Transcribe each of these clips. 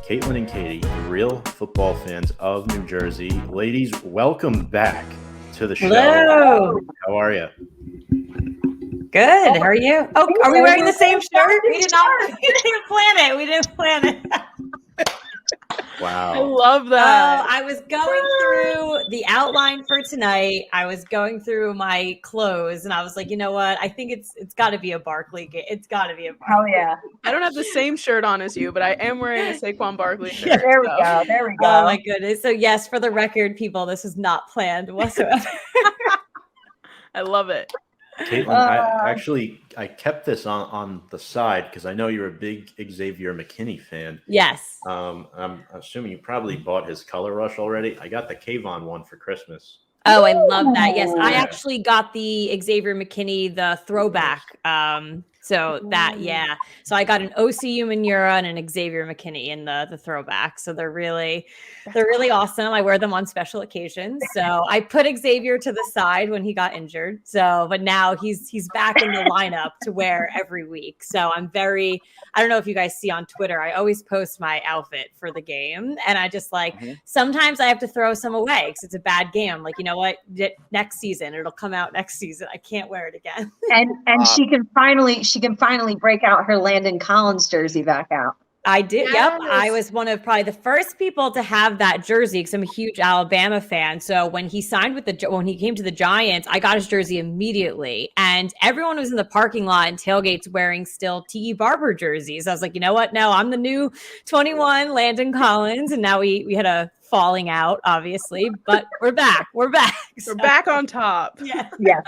Katelyn and Katie, the real football fans of New Jersey. Ladies, welcome back to the show. Hello. How are you? Good. How are you? Oh, are we wearing the same shirt? We did not. We didn't plan it. We didn't plan it. Wow. I love that. I was going through the outline for tonight. I was going through my clothes, and I was like, you know what? I think it's got to be a Barkley game. It's got to be a Barkley. Hell yeah. I don't have the same shirt on as you, but I am wearing a Saquon Barkley shirt. Yeah, there we go. There we go. Oh my goodness. So yes, for the record, people, this is not planned whatsoever. I love it. Katelyn, I kept this on the side because I know you're a big Xavier McKinney fan. Yes. I'm assuming you probably bought his Color Rush already. I got the Kayvon one for Christmas. Oh, I love that. Yes, I actually got the Xavier McKinney, the throwback. So I got an OCU Manura and an Xavier McKinney in the throwback. So they're really awesome. I wear them on special occasions. So I put Xavier to the side when he got injured. So, but now he's back in the lineup to wear every week. So I don't know if you guys see on Twitter, I always post my outfit for the game. And I just sometimes I have to throw some away because it's a bad game. I'm like, you know what? Next season, it'll come out next season. I can't wear it again. And she can finally break out her Landon Collins jersey back out. I did. Yes. Yep. I was one of probably the first people to have that jersey because I'm a huge Alabama fan. So when he signed when he came to the Giants, I got his jersey immediately. And everyone was in the parking lot and tailgates wearing still Tiki Barber jerseys. I was like, you know what? No, I'm the new 21 Landon Collins. And now we had a falling out, obviously, but we're back. We're back. We're back on top. Yeah. Yeah.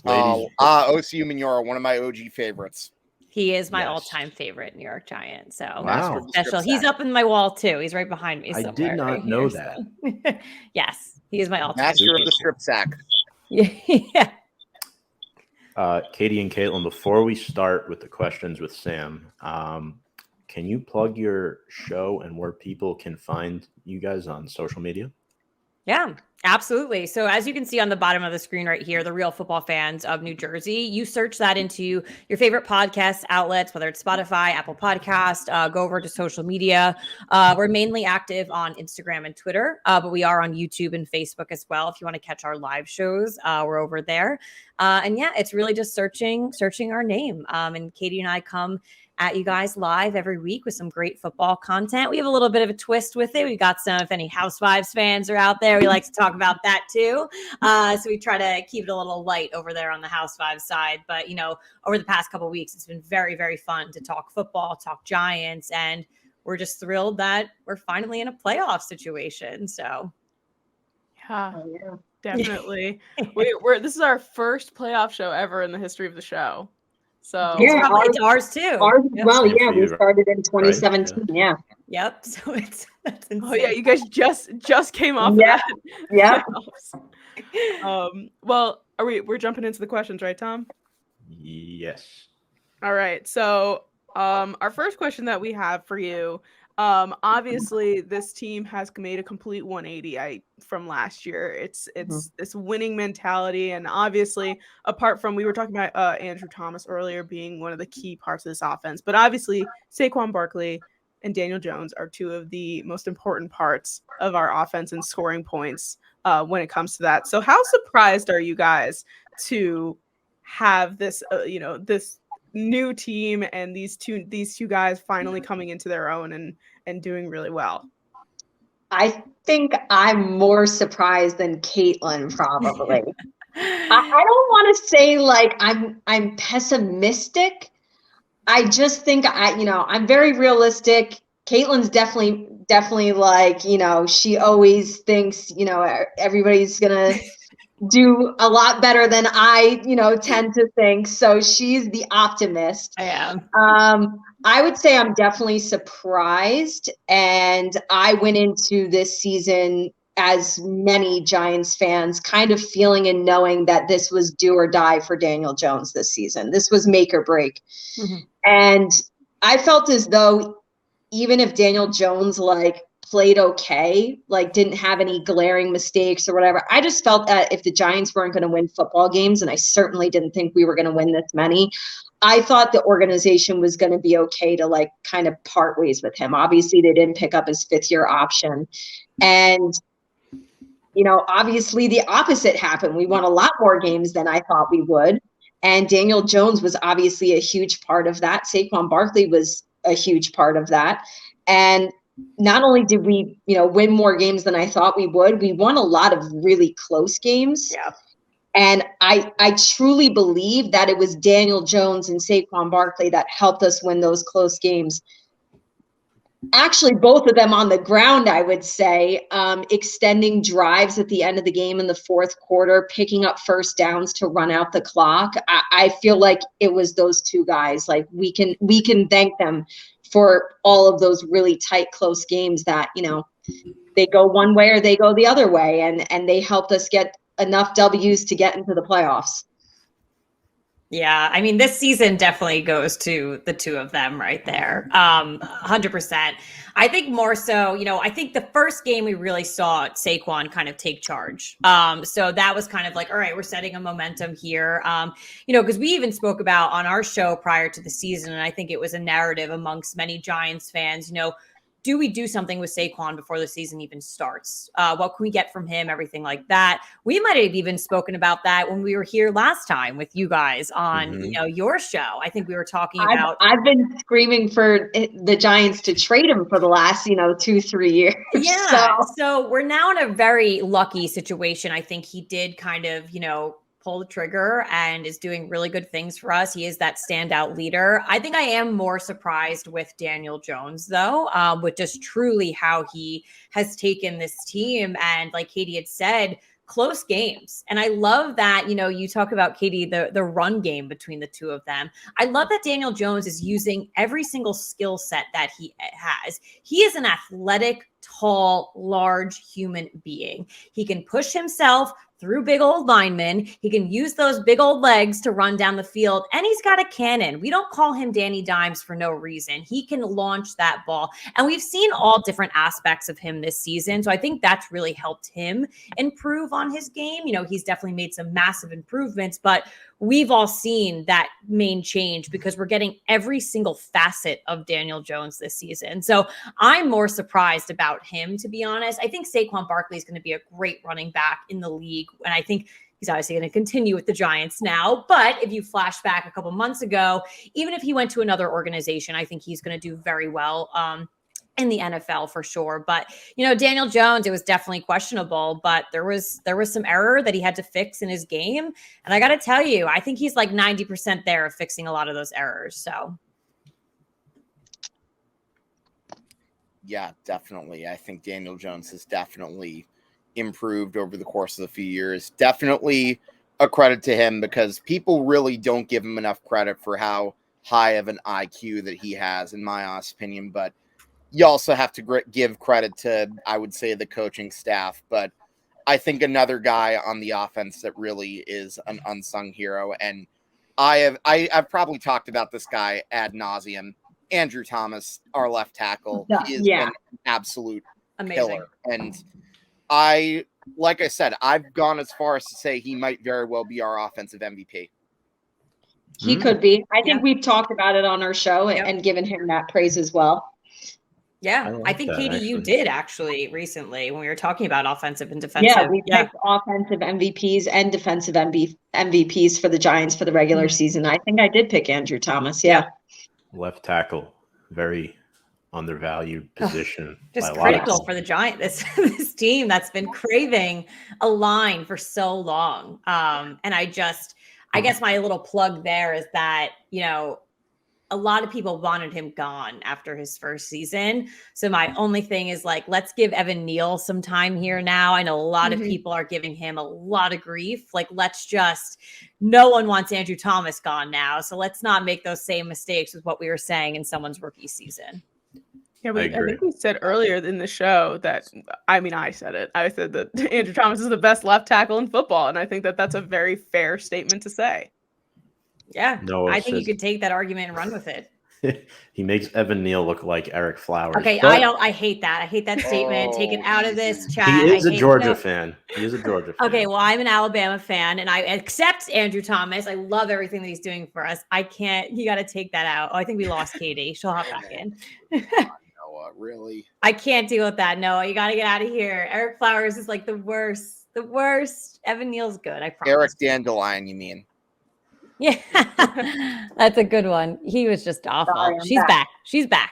OCU Manura, one of my OG favorites. He is my all-time favorite New York Giant. So wow. Special. He's up in my wall too. He's right behind me. I somewhere, did not know that. So. Yes, he is my all-time. Master of the strip sack. Yeah. Katie and Katelyn, before we start with the questions with Sam, can you plug your show and where people can find you guys on social media? Yeah, absolutely. So as you can see on the bottom of the screen right here, the Real Football Fans of New Jersey, you search that into your favorite podcast outlets, whether it's Spotify, Apple Podcast, go over to social media. We're mainly active on Instagram and Twitter, but we are on YouTube and Facebook as well. If you want to catch our live shows, we're over there. And yeah, it's really just searching our name. And Katie and I come at you guys live every week with some great football content. We have a little bit of a twist with it. We got some, if any Housewives fans are out there, we like to talk about that too. So we try to keep it a little light over there on the Housewives side. But, over the past couple of weeks, it's been very, very fun to talk football, talk Giants, and we're just thrilled that we're finally in a playoff situation. So, Yeah. Definitely. This is our first playoff show ever in the history of the show. So yeah, it's ours too. Ours as Yep. well. Yeah, we started in 2017. Right? Yeah. Yep. So that's insane. Oh yeah, you guys just came off. Yeah. Of that. Yeah. Well, we're jumping into the questions, right, Tom? Yes. All right. So, our first question that we have for you, obviously this team has made a complete 180 from last year. It's this winning mentality, and obviously apart from, we were talking about Andrew Thomas earlier being one of the key parts of this offense, but obviously Saquon Barkley and Daniel Jones are two of the most important parts of our offense and scoring points when it comes to that. So how surprised are you guys to have this this new team and these two guys finally coming into their own and doing really well? I think I'm more surprised than Katelyn, probably. I don't want to say I'm pessimistic. I just think I'm very realistic. Caitlin's definitely she always thinks everybody's gonna do a lot better than I tend to think. So she's the optimist. I am. I would say I'm definitely surprised, and I went into this season, as many Giants fans, kind of feeling and knowing that this was do or die for Daniel Jones this season. This was make or break. Mm-hmm. And I felt as though even if Daniel Jones played okay, didn't have any glaring mistakes or whatever, I just felt that if the Giants weren't going to win football games, and I certainly didn't think we were going to win this many, I thought the organization was going to be okay to like kind of part ways with him. Obviously, they didn't pick up his 5th-year option. And, obviously the opposite happened. We won a lot more games than I thought we would. And Daniel Jones was obviously a huge part of that. Saquon Barkley was a huge part of that. And not only did we, win more games than I thought we would, we won a lot of really close games. Yeah. And I truly believe that it was Daniel Jones and Saquon Barkley that helped us win those close games. Actually, both of them on the ground, I would say, extending drives at the end of the game in the 4th quarter, picking up first downs to run out the clock. I feel like it was those two guys. Like we can thank them for all of those really tight, close games that, they go one way or they go the other way. And they helped us get enough W's to get into the playoffs. Yeah, I mean, this season definitely goes to the two of them right there. 100%. I think more so, I think the first game we really saw Saquon kind of take charge. So that was kind of like, all right, we're setting a momentum here. Because we even spoke about on our show prior to the season, and I think it was a narrative amongst many Giants fans, do we do something with Saquon before the season even starts? What can we get from him? Everything like that. We might have even spoken about that when we were here last time with you guys on, your show. I think we were talking about. I've been screaming for the Giants to trade him for the last, 2-3 years. Yeah. So we're now in a very lucky situation. I think he did kind of, pull the trigger and is doing really good things for us. He is that standout leader. I think I am more surprised with Daniel Jones, though, with just truly how he has taken this team. And like Katie had said, close games. And I love that, you talk about, Katie, the run game between the two of them. I love that Daniel Jones is using every single skill set that he has. He is an athletic, tall, large human being. He can push himself through big old linemen. He can use those big old legs to run down the field, and he's got a cannon. We don't call him Danny Dimes for no reason. He can launch that ball, and we've seen all different aspects of him this season. So I think that's really helped him improve on his game. He's definitely made some massive improvements, but we've all seen that main change because we're getting every single facet of Daniel Jones this season. So I'm more surprised about him, to be honest. I think Saquon Barkley is going to be a great running back in the league. And I think he's obviously going to continue with the Giants now. But if you flash back a couple months ago, even if he went to another organization, I think he's going to do very well in the NFL for sure. But, Daniel Jones, it was definitely questionable, but there was some error that he had to fix in his game. And I got to tell you, I think he's like 90% there of fixing a lot of those errors. So. Yeah, definitely. I think Daniel Jones has definitely improved over the course of the few years. Definitely a credit to him because people really don't give him enough credit for how high of an IQ that he has, in my honest opinion. But you also have to give credit to, I would say, the coaching staff. But I think another guy on the offense that really is an unsung hero, and I've probably talked about this guy ad nauseum, Andrew Thomas, our left tackle. He is an absolute killer. And like I said, I've gone as far as to say he might very well be our offensive MVP. He could be. I think we've talked about it on our show and given him that praise as well. Yeah, I think, Katie, you did actually recently when we were talking about offensive and defensive. Yeah, we picked offensive MVPs and defensive MVPs for the Giants for the regular season. I think I did pick Andrew Thomas. Yeah. Left tackle, very undervalued position. Just critical for the Giants. This team that's been craving a line for so long. And I guess my little plug there is that, a lot of people wanted him gone after his first season. So my only thing is like, let's give Evan Neal some time here now. I know a lot of people are giving him a lot of grief. Like, no one wants Andrew Thomas gone now. So let's not make those same mistakes with what we were saying in someone's rookie season. Yeah, I think we said earlier in the show that, I said it. I said that Andrew Thomas is the best left tackle in football. And I think that that's a very fair statement to say. Yeah, I think you could take that argument and run with it. he makes Evan Neal look like Eric Flowers. Okay, but I hate that. I hate that statement. Take it out of this chat. he is I a hate- Georgia no. fan. He is a Georgia fan. Okay, well, I'm an Alabama fan, and I accept Andrew Thomas. I love everything that he's doing for us. I can't. You got to take that out. Oh, I think we lost Katie. She'll hop back in. Noah, really? I can't deal with that. No, you got to get out of here. Eric Flowers is like the worst. The worst. Evan Neal's good. I promise. Eric Dandelion, you mean? Yeah, that's a good one. He was just awful. Sorry, I'm She's back. She's back.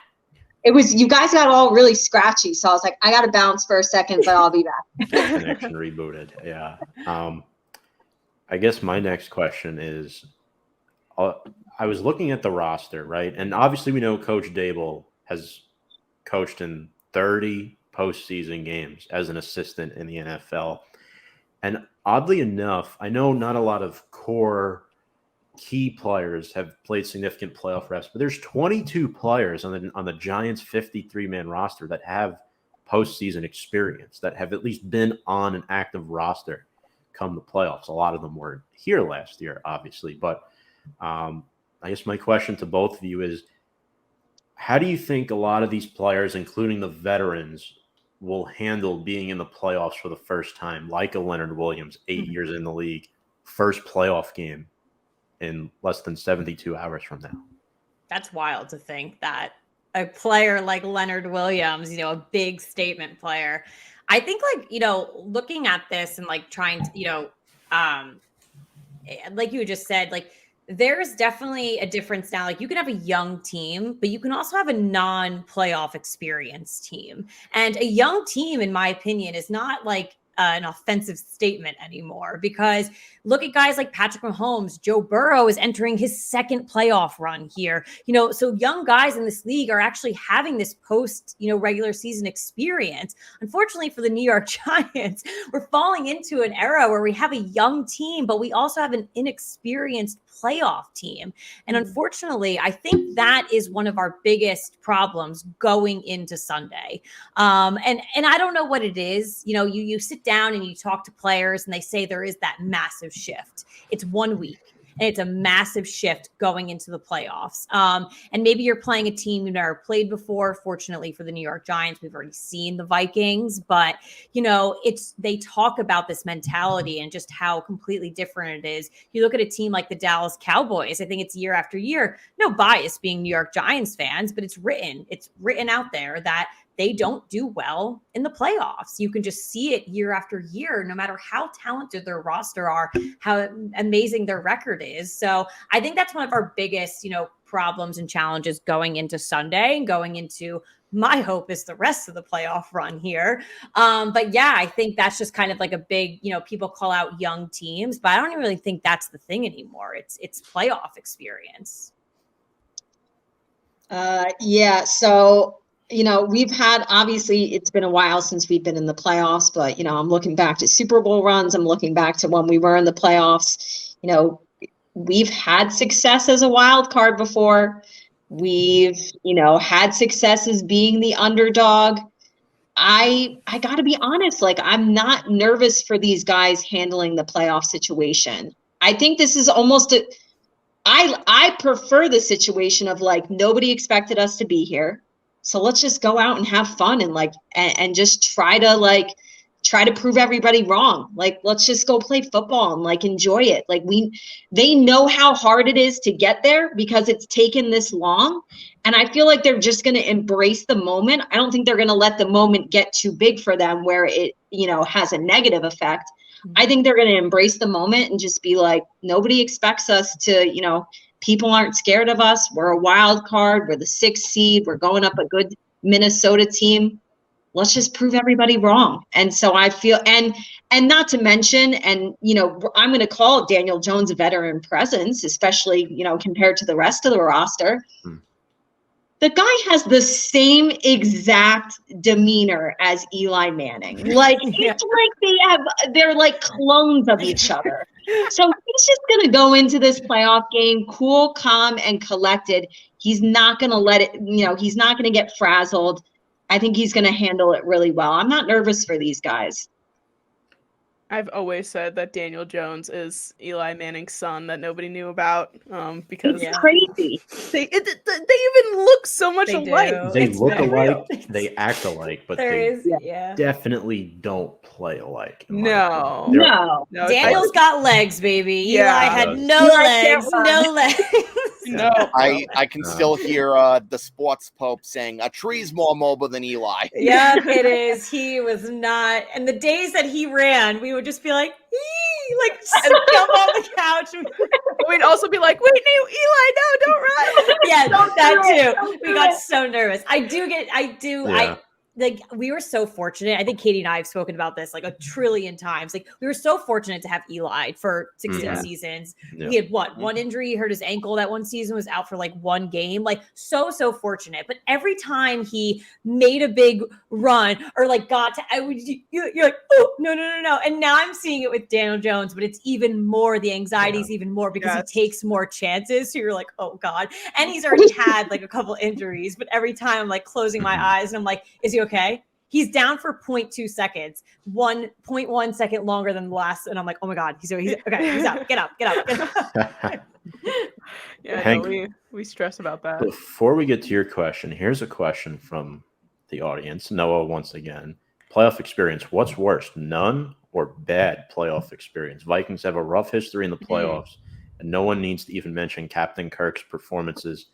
It was, you guys got all really scratchy, so I was like, I got to bounce for a second, but I'll be back. Connection rebooted. Yeah. I guess my next question is, I was looking at the roster, right? And obviously we know Coach Dable has coached in 30 postseason games as an assistant in the NFL. And oddly enough, I know not a lot of core key players have played significant playoff reps, but there's 22 players on the Giants 53-man roster that have postseason experience, that have at least been on an active roster come the playoffs. A lot of them weren't here last year, obviously. But I guess my question to both of you is, how do you think a lot of these players, including the veterans, will handle being in the playoffs for the first time, like a Leonard Williams, 8 years in the league, first playoff game in less than 72 hours from now? That's wild to think that a player like Leonard Williams, a big statement player. I think looking at this and trying to, like you just said, there's definitely a difference now. You can have a young team, but you can also have a non-playoff experience team. And a young team, in my opinion, is not an offensive statement anymore, because look at guys like Patrick Mahomes. Joe Burrow is entering his second playoff run here. So young guys in this league are actually having this post, regular season experience. Unfortunately for the New York Giants, we're falling into an era where we have a young team, but we also have an inexperienced playoff team. And unfortunately, I think that is one of our biggest problems going into Sunday. And I don't know what it is. You sit down and you talk to players and they say there is that massive shift. It's 1 week. And it's a massive shift going into the playoffs. And maybe you're playing a team you've never played before. Fortunately for the New York Giants, we've already seen the Vikings. But, they talk about this mentality and just how completely different it is. You look at a team like the Dallas Cowboys. I think it's year after year. No bias being New York Giants fans, but it's written out there that they don't do well in the playoffs. You can just see it year after year, no matter how talented their roster are, how amazing their record is. So I think that's one of our biggest, problems and challenges going into Sunday and going into, my hope is the rest of the playoff run here. But yeah, I think that's just kind of a big, people call out young teams, but I don't really think that's the thing anymore. It's playoff experience. Yeah. So, we've had, obviously it's been a while since we've been in the playoffs, but, I'm looking back to Super Bowl runs. I'm looking back to when we were in the playoffs. We've had success as a wild card before. We've, had successes being the underdog. I got to be honest, I'm not nervous for these guys handling the playoff situation. I think this is almost I prefer the situation of nobody expected us to be here. So let's just go out and have fun and just try to prove everybody wrong. Let's just go play football and enjoy it. They know how hard it is to get there because it's taken this long. And I feel like they're just going to embrace the moment. I don't think they're going to let the moment get too big for them where it, has a negative effect. I think they're going to embrace the moment and just be nobody expects us to, people aren't scared of us. We're a wild card. We're the 6th seed. We're going up a good Minnesota team. Let's just prove everybody wrong. And so I feel, and not to mention, and, I'm going to call Daniel Jones a veteran presence, especially, compared to the rest of the roster. The guy has the same exact demeanor as Eli Manning. It's they're clones of each other. So he's just going to go into this playoff game cool, calm, and collected. He's not going to let it, he's not going to get frazzled. I think he's going to handle it really well. I'm not nervous for these guys. I've always said that Daniel Jones is Eli Manning's son that nobody knew about, because It's crazy. they even look so much They alike. do. They It's look very alike, real. they act alike, but There they is, yeah. definitely don't play alike. in my No. opinion. They're- No. No, Daniel's got legs, baby. Yeah. Eli had He no Eli legs, can't run. no legs. no. I can still hear the sports pope saying a tree's more mobile than Eli. Yeah, it is. He was not. And the days that he ran, we would just be like, "Ee!" like jump on the couch. We'd also be like, wait, no, Eli, no, don't run. Yeah, Don't that do it. too. Don't We do got it. so nervous. Yeah. Like we were so fortunate. I think Katie and I have spoken about this like a trillion times. Like we were so fortunate to have Eli for 16 Mhm. seasons. Yeah. He had one injury, he hurt his ankle that one season, was out for like one game. Like so fortunate. But every time he made a big run or like got to, you're like, oh no. And now I'm seeing it with Daniel Jones, but it's even more. The anxiety is even more because Yes. he takes more chances. So you're like, oh God. And he's already had like a couple injuries, but every time I'm like closing my eyes and I'm like, is he okay? He's down for 0.2 seconds, 1.1 second longer than the last. And I'm like, oh my God, he's okay. He's out. Get up. Yeah, Hank- no, we stress about that. Before we get to your question, here's a question from the audience. Noah, once again, playoff experience. What's worse, none or bad playoff experience? Vikings have a rough history in the playoffs, and no one needs to even mention Captain Kirk's performances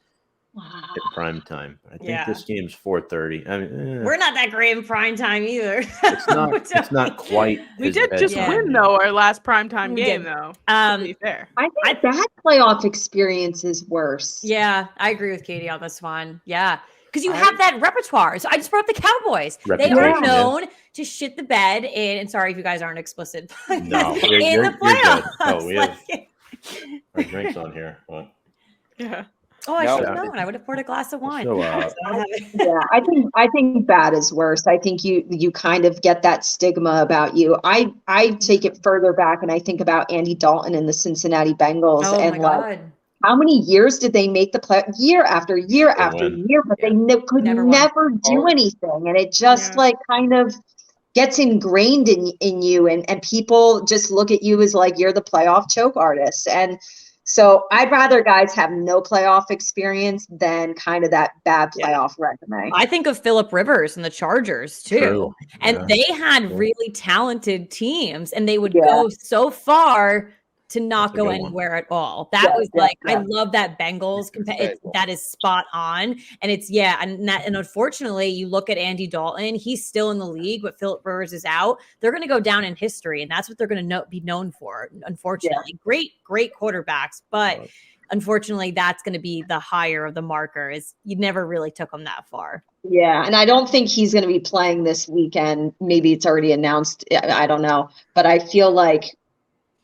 Wow. in prime time. I think Yeah. this game's 4:30. I mean, We're not that great in prime time either. it's not quite. We his did just bedtime win yet. though our last primetime We game did. though. To be fair. I think that playoff experience is worse. Yeah, I agree with Katie on this one. Yeah. Because you have that repertoire. So I just brought up the Cowboys. They are Reputation, yeah. known to shit the bed in, and sorry if you guys aren't explicit, but No, in the you're playoffs. good. Oh, we have Like- our drinks on here. What? Yeah. oh, I No. should have known. I would have poured a glass of wine. So, I don't have it. Yeah, I think bad is worse. I think you kind of get that stigma about you. I take it further back and I think about Andy Dalton and the Cincinnati Bengals Oh and my like God. how many years did they make the play year after year They after win. year, but they could Never never, won. do Oh. anything, and it just Yeah. like kind of gets ingrained in you, and people just look at you as like you're the playoff choke artist. And so I'd rather guys have no playoff experience than kind of that bad Yeah. playoff resume. I think of Phillip Rivers and the Chargers too. True. And Yeah. they had True. really talented teams and they would Yeah. go so far to not That's a go good one. anywhere at all. That Yeah, was yeah, like, I yeah. love that Bengals. That is spot on. And it's, yeah. And unfortunately, you look at Andy Dalton, he's still in the league, but Phillip Rivers is out. They're going to go down in history. And that's what they're going to be known for, unfortunately. Great quarterbacks. But Right. unfortunately, that's going to be the higher of the marker is you never really took them that far. Yeah, and I don't think he's going to be playing this weekend. Maybe it's already announced. I don't know, but I feel like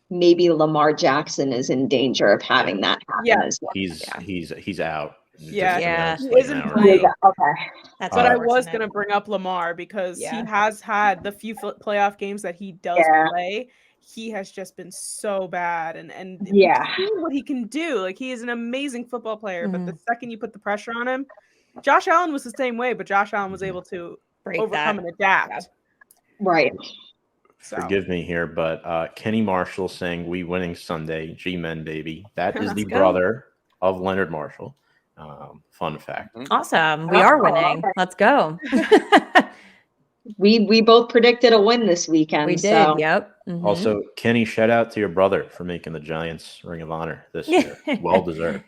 maybe Lamar Jackson is in danger of having that happen Yeah. as well. He's out. Yeah. Yeah. He Like isn't an hour playing. ago. Okay. That's But I Alright. was going to bring up Lamar because Yeah. he has had the few playoff games that he does Yeah. play. He has just been so bad, and Yeah. we've seen what he can do. Like he is an amazing football player, but the Mm-hmm. second you put the pressure on him, Josh Allen was the same way, but Josh Allen was able to break overcome that. and adapt. Right. So Forgive me here, but Kenny Marshall saying we winning Sunday, G-Men baby. That is the Let's go. brother of Leonard Marshall. Fun fact. Awesome. We are winning. okay. Let's go. We both predicted a win this weekend. We did. So. Yep. Mhm. Also, Kenny, shout out to your brother for making the Giants Ring of Honor this year. Well deserved.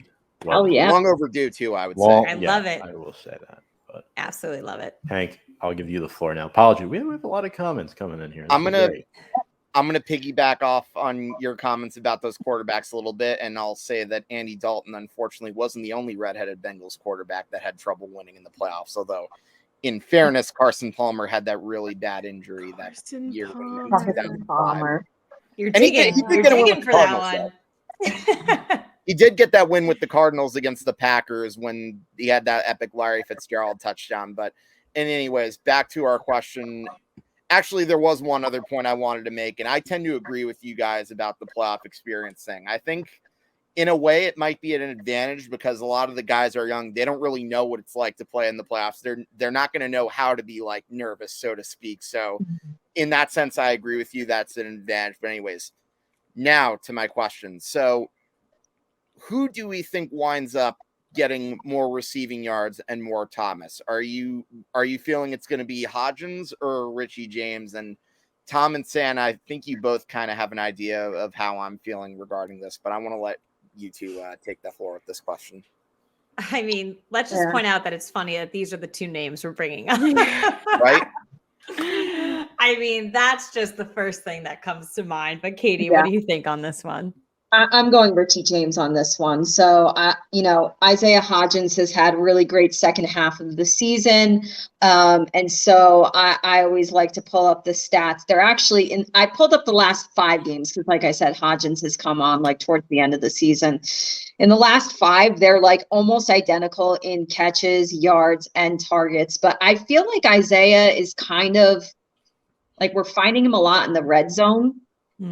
Oh, yeah. Long overdue too, I would Well, say. I love it. I will say that. But Absolutely love it. Hank, I'll give you the floor now. Apology. We have a lot of comments coming in here. This I'm is gonna- great. I'm going to piggyback off on your comments about those quarterbacks a little bit, and I'll say that Andy Dalton, unfortunately, wasn't the only redheaded Bengals quarterback that had trouble winning in the playoffs. Although, in fairness, Carson Palmer had that really bad injury that Carson year. Palmer. Carson Palmer. You're And he digging. did You're get a win digging with for the that one. He did get that win with the Cardinals against the Packers when he had that epic Larry Fitzgerald touchdown. But anyways, back to our question. Actually, there was one other point I wanted to make, and I tend to agree with you guys about the playoff experience thing. I think in a way it might be an advantage because a lot of the guys are young. They don't really know what it's like to play in the playoffs. They're not going to know how to be like nervous, so to speak. So in that sense, I agree with you. That's an advantage. But anyways, now to my question. So who do we think winds up getting more receiving yards and more Thomas? Are you feeling it's going to be Hodgins or Richie James? And Tom and San, I think you both kind of have an idea of how I'm feeling regarding this, but I want to let you two take the floor with this question. I mean, let's just point out that it's funny that these are the two names we're bringing up. Right? I mean, that's just the first thing that comes to mind. But Katie, what do you think on this one? I'm going Richie James on this one. So, Isaiah Hodgins has had a really great second half of the season. And so I always like to pull up the stats. They're actually I pulled up the last 5 games because, like I said, Hodgins has come on like towards the end of the season. In the last 5, they're like almost identical in catches, yards, and targets. But I feel like Isaiah is kind of like we're finding him a lot in the red zone.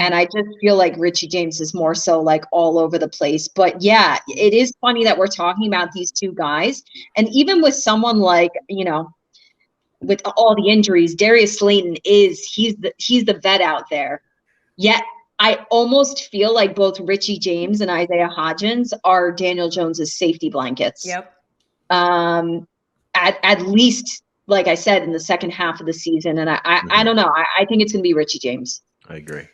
And I just feel like Richie James is more so like all over the place. But yeah, it is funny that we're talking about these two guys. And even with someone like, with all the injuries, Darius Slayton he's the vet out there. Yet I almost feel like both Richie James and Isaiah Hodgins are Daniel Jones's safety blankets. Yep. At least, like I said, in the second half of the season. And I don't know. I think it's going to be Richie James. I agree.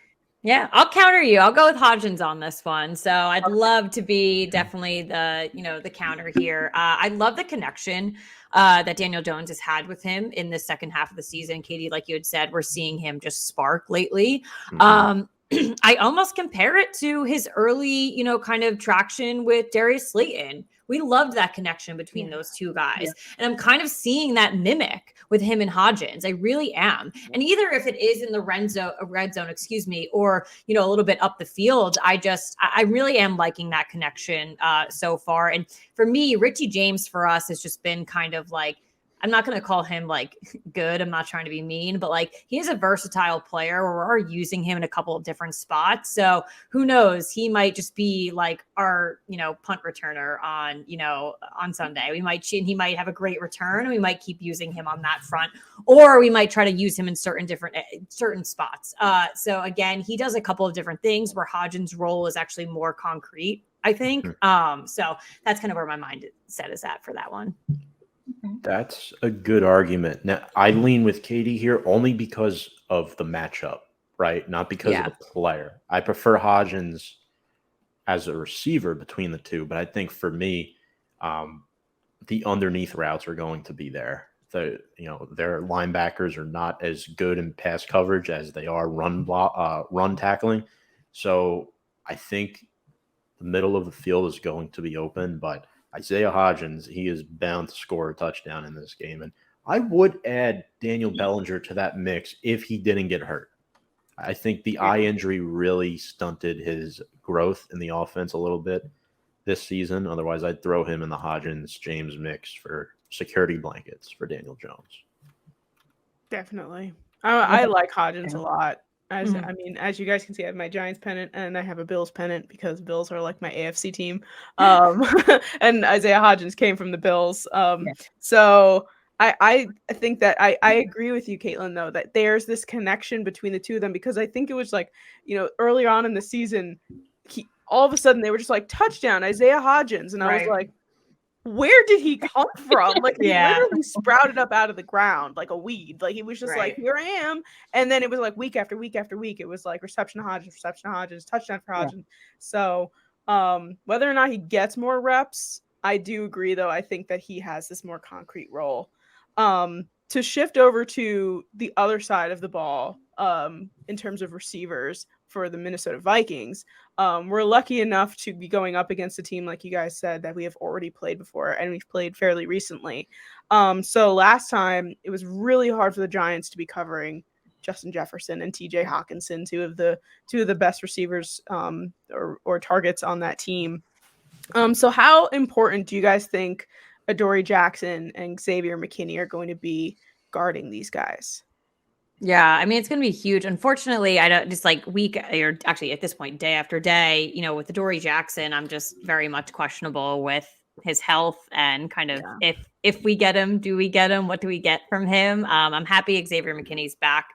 Yeah, I'll counter you. I'll go with Hodgins on this one. So I'd love to be definitely the counter here. I love the connection that Daniel Jones has had with him in the second half of the season. Katie, like you had said, we're seeing him just spark lately. I almost compare it to his early, kind of traction with Darius Slayton. We loved that connection between those two guys. Yeah. And I'm kind of seeing that mimic with him and Hodgins. I really am. And either if it is in the red zone, or, a little bit up the field, I really am liking that connection so far. And for me, Richie James for us has just been kind of like, I'm not going to call him like good. I'm not trying to be mean, but like he is a versatile player where we're using him in a couple of different spots. So who knows? He might just be like our, punt returner on Sunday. He might have a great return and we might keep using him on that front, or we might try to use him in certain spots. So again, he does a couple of different things where Hodgins' role is actually more concrete, I think. So that's kind of where my mindset is at for that one. That's a good argument. Now, I lean with Katie here only because of the matchup, right? Not because of the player. I prefer Hodgins as a receiver between the two, but I think for me, the underneath routes are going to be there. Their linebackers are not as good in pass coverage as they are run tackling. So I think the middle of the field is going to be open, but Isaiah Hodgins, he is bound to score a touchdown in this game. And I would add Daniel Bellinger to that mix if he didn't get hurt. I think the eye injury really stunted his growth in the offense a little bit this season. Otherwise, I'd throw him in the Hodgins-James mix for security blankets for Daniel Jones. Definitely. I like Hodgins a lot. As you guys can see, I have my Giants pennant and I have a Bills pennant because Bills are like my AFC team. And Isaiah Hodgins came from the Bills. So I think that I agree with you, Katelyn, though, that there's this connection between the two of them, because I think it was like, earlier on in the season, all of a sudden they were just like, touchdown, Isaiah Hodgins. And I was like, where did he come from? Like he literally sprouted up out of the ground like a weed. Like he was just like, here I am. And then it was like week after week after week. It was like reception to Hodgins, touchdown for Hodgins. Yeah. So whether or not he gets more reps, I do agree, though. I think that he has this more concrete role. To shift over to the other side of the ball, in terms of receivers for the Minnesota Vikings, we're lucky enough to be going up against a team, like you guys said, that we have already played before, and we've played fairly recently. So last time it was really hard for the Giants to be covering Justin Jefferson and TJ Hawkinson, two of the best receivers or targets on that team. So how important do you guys think Adoree Jackson and Xavier McKinney are going to be guarding these guys? Yeah, I mean, it's going to be huge. Unfortunately, I don't just like or actually at this point, day after day, with Adoree Jackson, I'm just very much questionable with his health and kind of if we get him, do we get him? What do we get from him? I'm happy Xavier McKinney's back.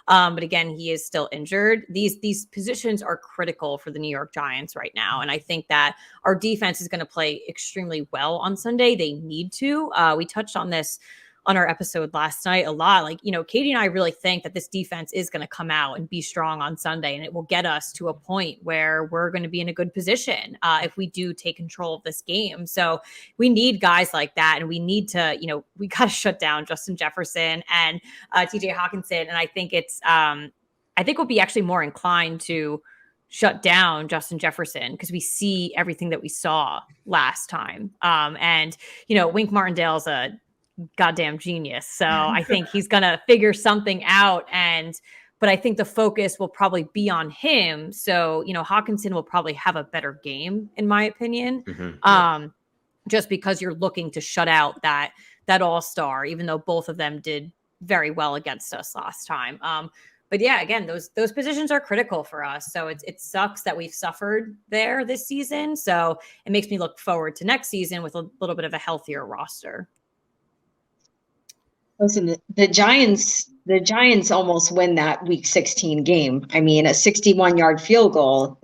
But again, he is still injured. These positions are critical for the New York Giants right now. And I think that our defense is going to play extremely well on Sunday. They need to. We touched on this on our episode last night a lot. Like, Katie and I really think that this defense is going to come out and be strong on Sunday, and it will get us to a point where we're going to be in a good position if we do take control of this game. So we need guys like that, and we need to, we got to shut down Justin Jefferson and TJ Hawkinson. And I think we'll be actually more inclined to shut down Justin Jefferson because we see everything that we saw last time. And Wink Martindale's a goddamn genius. So I think he's going to figure something out. But I think the focus will probably be on him. So, Hawkinson will probably have a better game, in my opinion, just because you're looking to shut out that all-star, even though both of them did very well against us last time. But yeah, again, those positions are critical for us. So it sucks that we've suffered there this season. So it makes me look forward to next season with a little bit of a healthier roster. Listen, the Giants almost win that Week 16 game. I mean, a 61-yard field goal.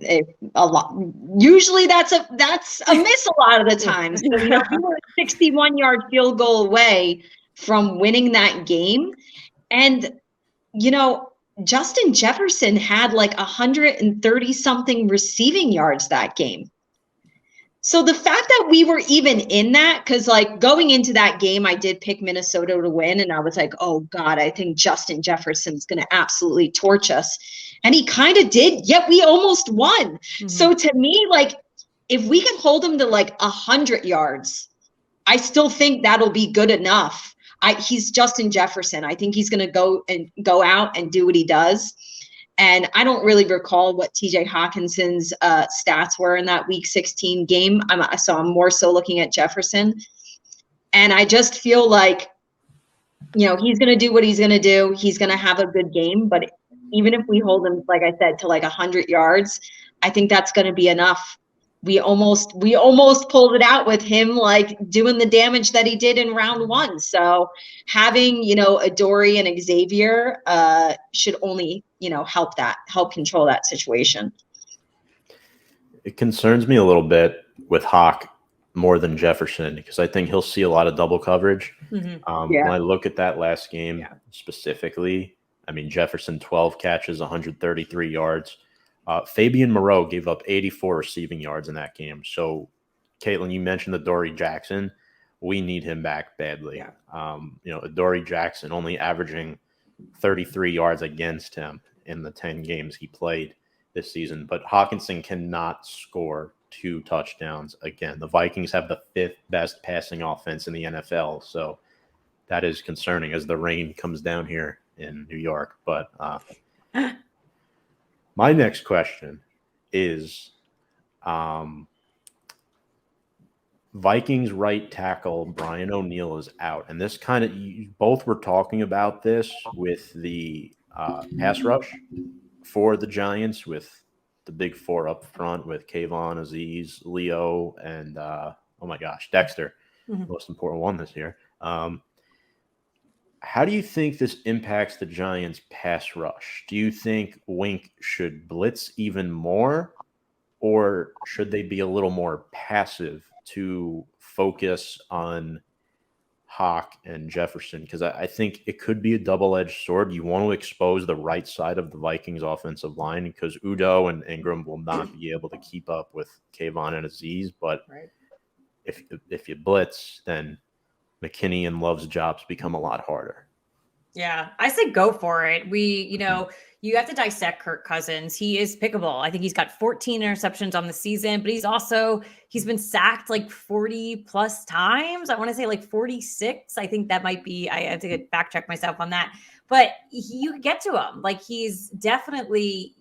Usually that's a miss a lot of the time. So we were a 61-yard field goal away from winning that game, and Justin Jefferson had like 130 something receiving yards that game. So the fact that we were even in that, because like going into that game, I did pick Minnesota to win. And I was like, oh God, I think Justin Jefferson's going to absolutely torch us. And he kind of did, yet we almost won. Mm-hmm. So to me, like, if we can hold him to like 100 yards, I still think that'll be good enough. He's Justin Jefferson. I think he's going to go out and do what he does. And I don't really recall what TJ Hawkinson's stats were in that Week 16 game. So I'm more so looking at Jefferson. And I just feel like, he's going to do what he's going to do. He's going to have a good game. But even if we hold him, like I said, to like 100 yards, I think that's going to be enough. We almost pulled it out with him, like doing the damage that he did in round one. So having, Adoree and Xavier should only, help control that situation. It concerns me a little bit with Hawk more than Jefferson, because I think he'll see a lot of double coverage. Mm-hmm. When I look at that last game specifically, I mean, Jefferson, 12 catches, 133 yards. Fabian Moreau gave up 84 receiving yards in that game. So, Katelyn, you mentioned Adoree Jackson. We need him back badly. Yeah. Adoree Jackson only averaging 33 yards against him in the 10 games he played this season. But Hawkinson cannot score 2 touchdowns again. The Vikings have the 5th best passing offense in the NFL. So that is concerning as the rain comes down here in New York. But my next question is Vikings right tackle Brian O'Neill is out. And this kind of, you both were talking about this with the pass rush for the Giants, with the big 4 up front with Kayvon, Aziz, Leo, and Dexter, most important one this year. How do you think this impacts the Giants' pass rush? Do you think Wink should blitz even more, or should they be a little more passive to focus on Hawk and Jefferson? Because I think it could be a double-edged sword. You want to expose the right side of the Vikings' offensive line because Udo and Ingram will not be able to keep up with Kayvon and Aziz. But if you blitz, then McKinney and Love's jobs become a lot harder. Yeah, I say go for it. You have to dissect Kirk Cousins. He is pickable. I think he's got 14 interceptions on the season, but he's been sacked like 40 plus times. I want to say like 46. I think that might be, I have to back check myself on that, but you get to him. Like he's definitely,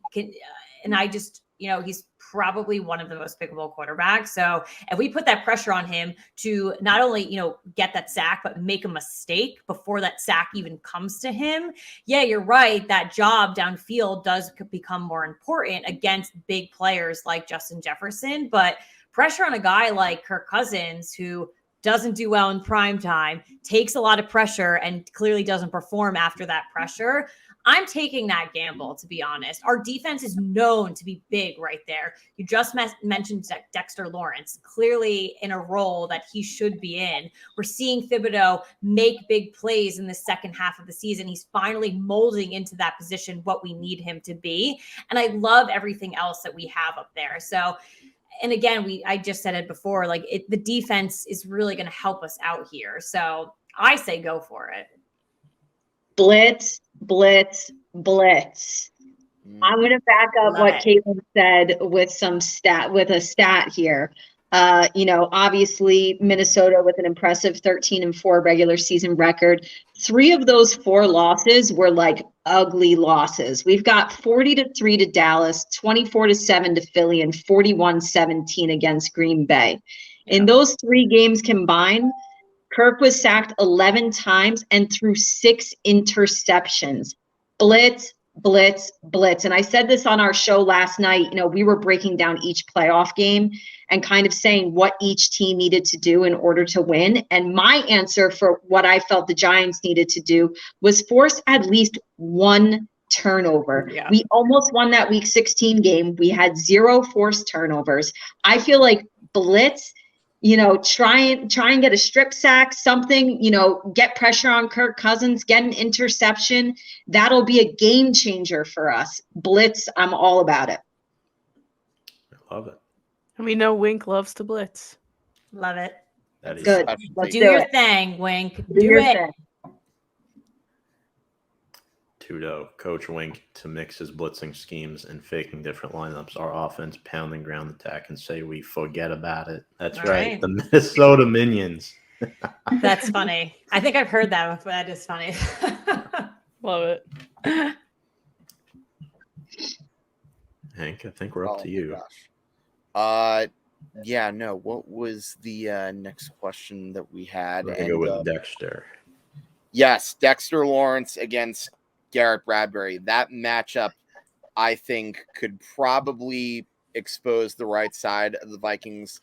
and I just, he's probably one of the most pickable quarterbacks. So if we put that pressure on him to not only, get that sack, but make a mistake before that sack even comes to him. Yeah, you're right. That job downfield does become more important against big players like Justin Jefferson, but pressure on a guy like Kirk Cousins, who doesn't do well in prime time, takes a lot of pressure and clearly doesn't perform after that pressure. I'm taking that gamble, to be honest. Our defense is known to be big right there. You just mentioned Dexter Lawrence, clearly in a role that he should be in. We're seeing Thibodeau make big plays in the second half of the season. He's finally molding into that position what we need him to be. And I love everything else that we have up there. So, and again, I just said it before, like the defense is really going to help us out here. So I say go for it. Blitz, blitz, blitz. I'm going to back up Love what it. Katelyn said with a stat here. Obviously Minnesota with an impressive 13-4 regular season record. 3 of those 4 losses were like ugly losses. We've got 40-3 to Dallas, 24-7 to Philly, and 41-17 against Green Bay. Yeah. In those 3 games combined, Kirk was sacked 11 times and threw 6 interceptions. Blitz, blitz, blitz. And I said this on our show last night. We were breaking down each playoff game and kind of saying what each team needed to do in order to win. And my answer for what I felt the Giants needed to do was force at least 1 turnover. Yeah. We almost won that week 16 game. We had 0 forced turnovers. I feel like blitz, try and get a strip sack, something, get pressure on Kirk Cousins, get an interception. That'll be a game changer for us. Blitz, I'm all about it. I love it. And we know Wink loves to blitz. Love it. That is Good. specialty. Let's Do do your it. thing, Wink. Do Do your it. thing. Tudo, Coach Wink to mix his blitzing schemes and faking different lineups. Our offense pounding ground attack and say we forget about it. That's All right. right. The Minnesota Minions. That's funny. I think I've heard that before. That is funny. Love it. Hank, I think we're up to you. Gosh. Yeah, no. What was the next question that we had? We're going to go with Dexter. Yes, Dexter Lawrence against Garrett Bradbury. That matchup, I think, could probably expose the right side of the Vikings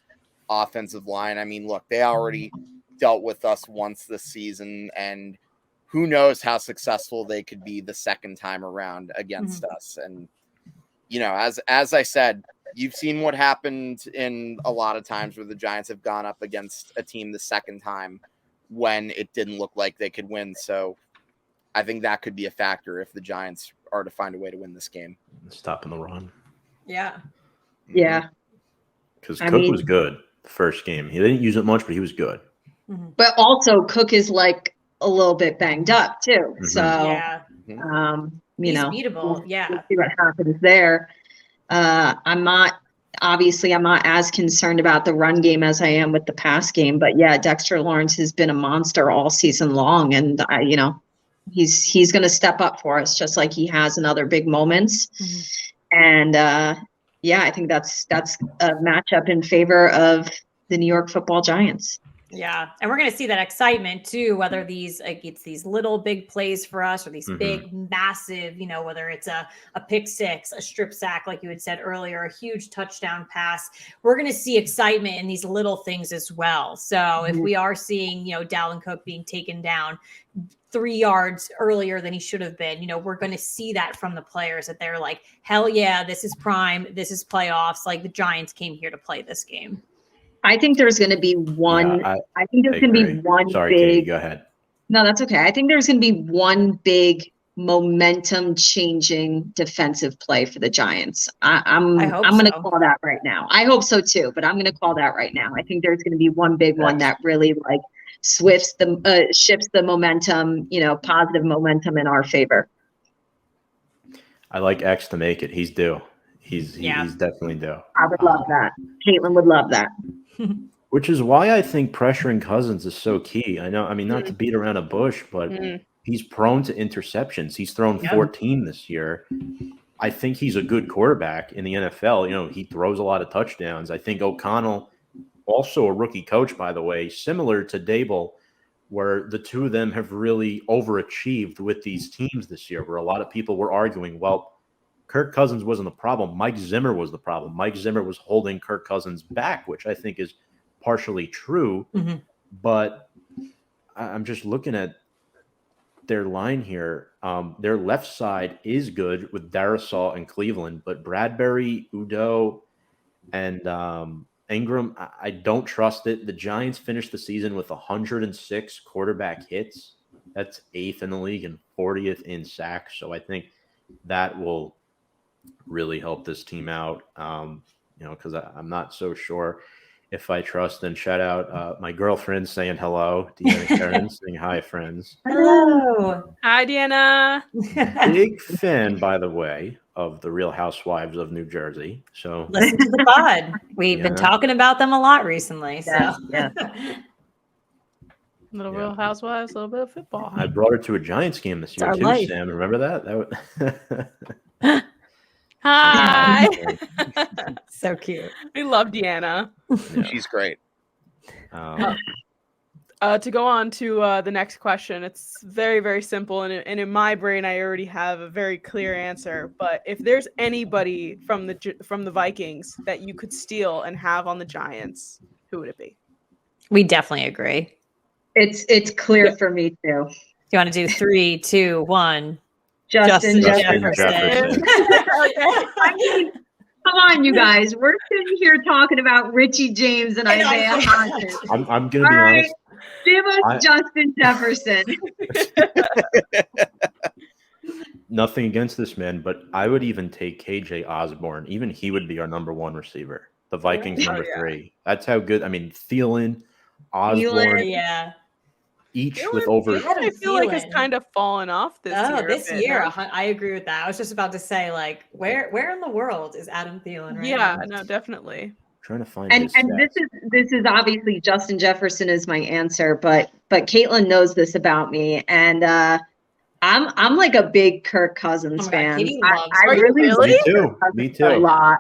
offensive line. I mean, look, they already dealt with us once this season, and who knows how successful they could be the second time around against us. And, as I said, you've seen what happened in a lot of times where the Giants have gone up against a team the second time when it didn't look like they could win. So I think that could be a factor if the Giants are to find a way to win this game. Stopping the run. Yeah. Yeah. Because Cook was good the first game. He didn't use it much, but he was good. Mm-hmm. But also Cook is like a little bit banged up too. Mhm. So, Yeah. you He's know, beatable. Yeah. we'll see what happens there. I'm not as concerned about the run game as I am with the pass game, but yeah, Dexter Lawrence has been a monster all season long. And he's going to step up for us just like he has in other big moments. Mm-hmm. And, yeah, I think that's a matchup in favor of the New York Football Giants. Yeah. And we're going to see that excitement too, whether it's these little big plays for us or these big, massive, whether it's a pick six, a strip sack, like you had said earlier, a huge touchdown pass. We're going to see excitement in these little things as well. So if we are seeing, Dalvin Cook being taken down 3 yards earlier than he should have been, we're going to see that from the players that they're like, hell yeah, this is prime. This is playoffs. Like the Giants came here to play this game. I think there's going to be one. Yeah, I think there's going to be one. Sorry, big. Katie, go ahead. No, that's okay. I think there's going to be one big momentum-changing defensive play for the Giants. I'm going to call that right now. I hope so too, but I'm going to call that right now. I think there's going to be one big one that really shifts the momentum. Positive momentum in our favor. I like X to make it. He's due. He's definitely due. I would love that. Caitlin would love that. Which is why I think pressuring Cousins is so key. Not to beat around a bush, but he's prone to interceptions. He's thrown 14 this year. I think he's a good quarterback in the NFL. He throws a lot of touchdowns. I think O'Connell, also a rookie coach, by the way, similar to Dable, where the two of them have really overachieved with these teams this year, where a lot of people were arguing, well, Kirk Cousins wasn't the problem. Mike Zimmer was the problem. Mike Zimmer was holding Kirk Cousins back, which I think is partially true. But I'm just looking at their line here. Their left side is good with Darisaw and Cleveland, but Bradbury, Udo, and Ingram, I don't trust it. The Giants finished the season with 106 quarterback hits. That's 8th in the league and 40th in sacks. So I think that will really help this team out. Because I'm not so sure if I trust. And shout out my girlfriend saying hello. Deanna Karen saying hi, friends. Hello. Hi, Deanna. Big fan, by the way, of the Real Housewives of New Jersey. So Listen to the pod. We've been talking about them a lot recently. So Yeah. Little Real Housewives, a little bit of football. I brought her to a Giants game this year our too, life. Sam. Remember that? Hi. so cute. We love Deanna. Yeah. She's great. To go on to the next question, it's very, very simple. And in my brain, I already have a very clear answer. But if there's anybody from the Vikings that you could steal and have on the Giants, who would it be? We definitely agree. It's clear for me too. You want to do 3, 2, 1? Justin Jefferson. Jefferson. I mean, come on, you guys. We're sitting here talking about Richie James and Isaiah Hodgins. I'm gonna be honest. Give us Justin Jefferson. Nothing against this man, but I would even take KJ Osborne. Even he would be our number 1 receiver. The Vikings number 3. That's how good. I mean, Thielen, Osborne, Yeah. each with over. I feel like it's kind of fallen off this year. This year, I agree with that. I was just about to say, like, where in the world is Adam Thielen right Yeah, now? no, definitely. Trying to find And his and stats. this is obviously Justin Jefferson is my answer, but Katelyn knows this about me, and I'm like a big Kirk Cousins Oh my God, fan. Katie I loves really Really? Me like too. Kirk Cousins Me a too. lot.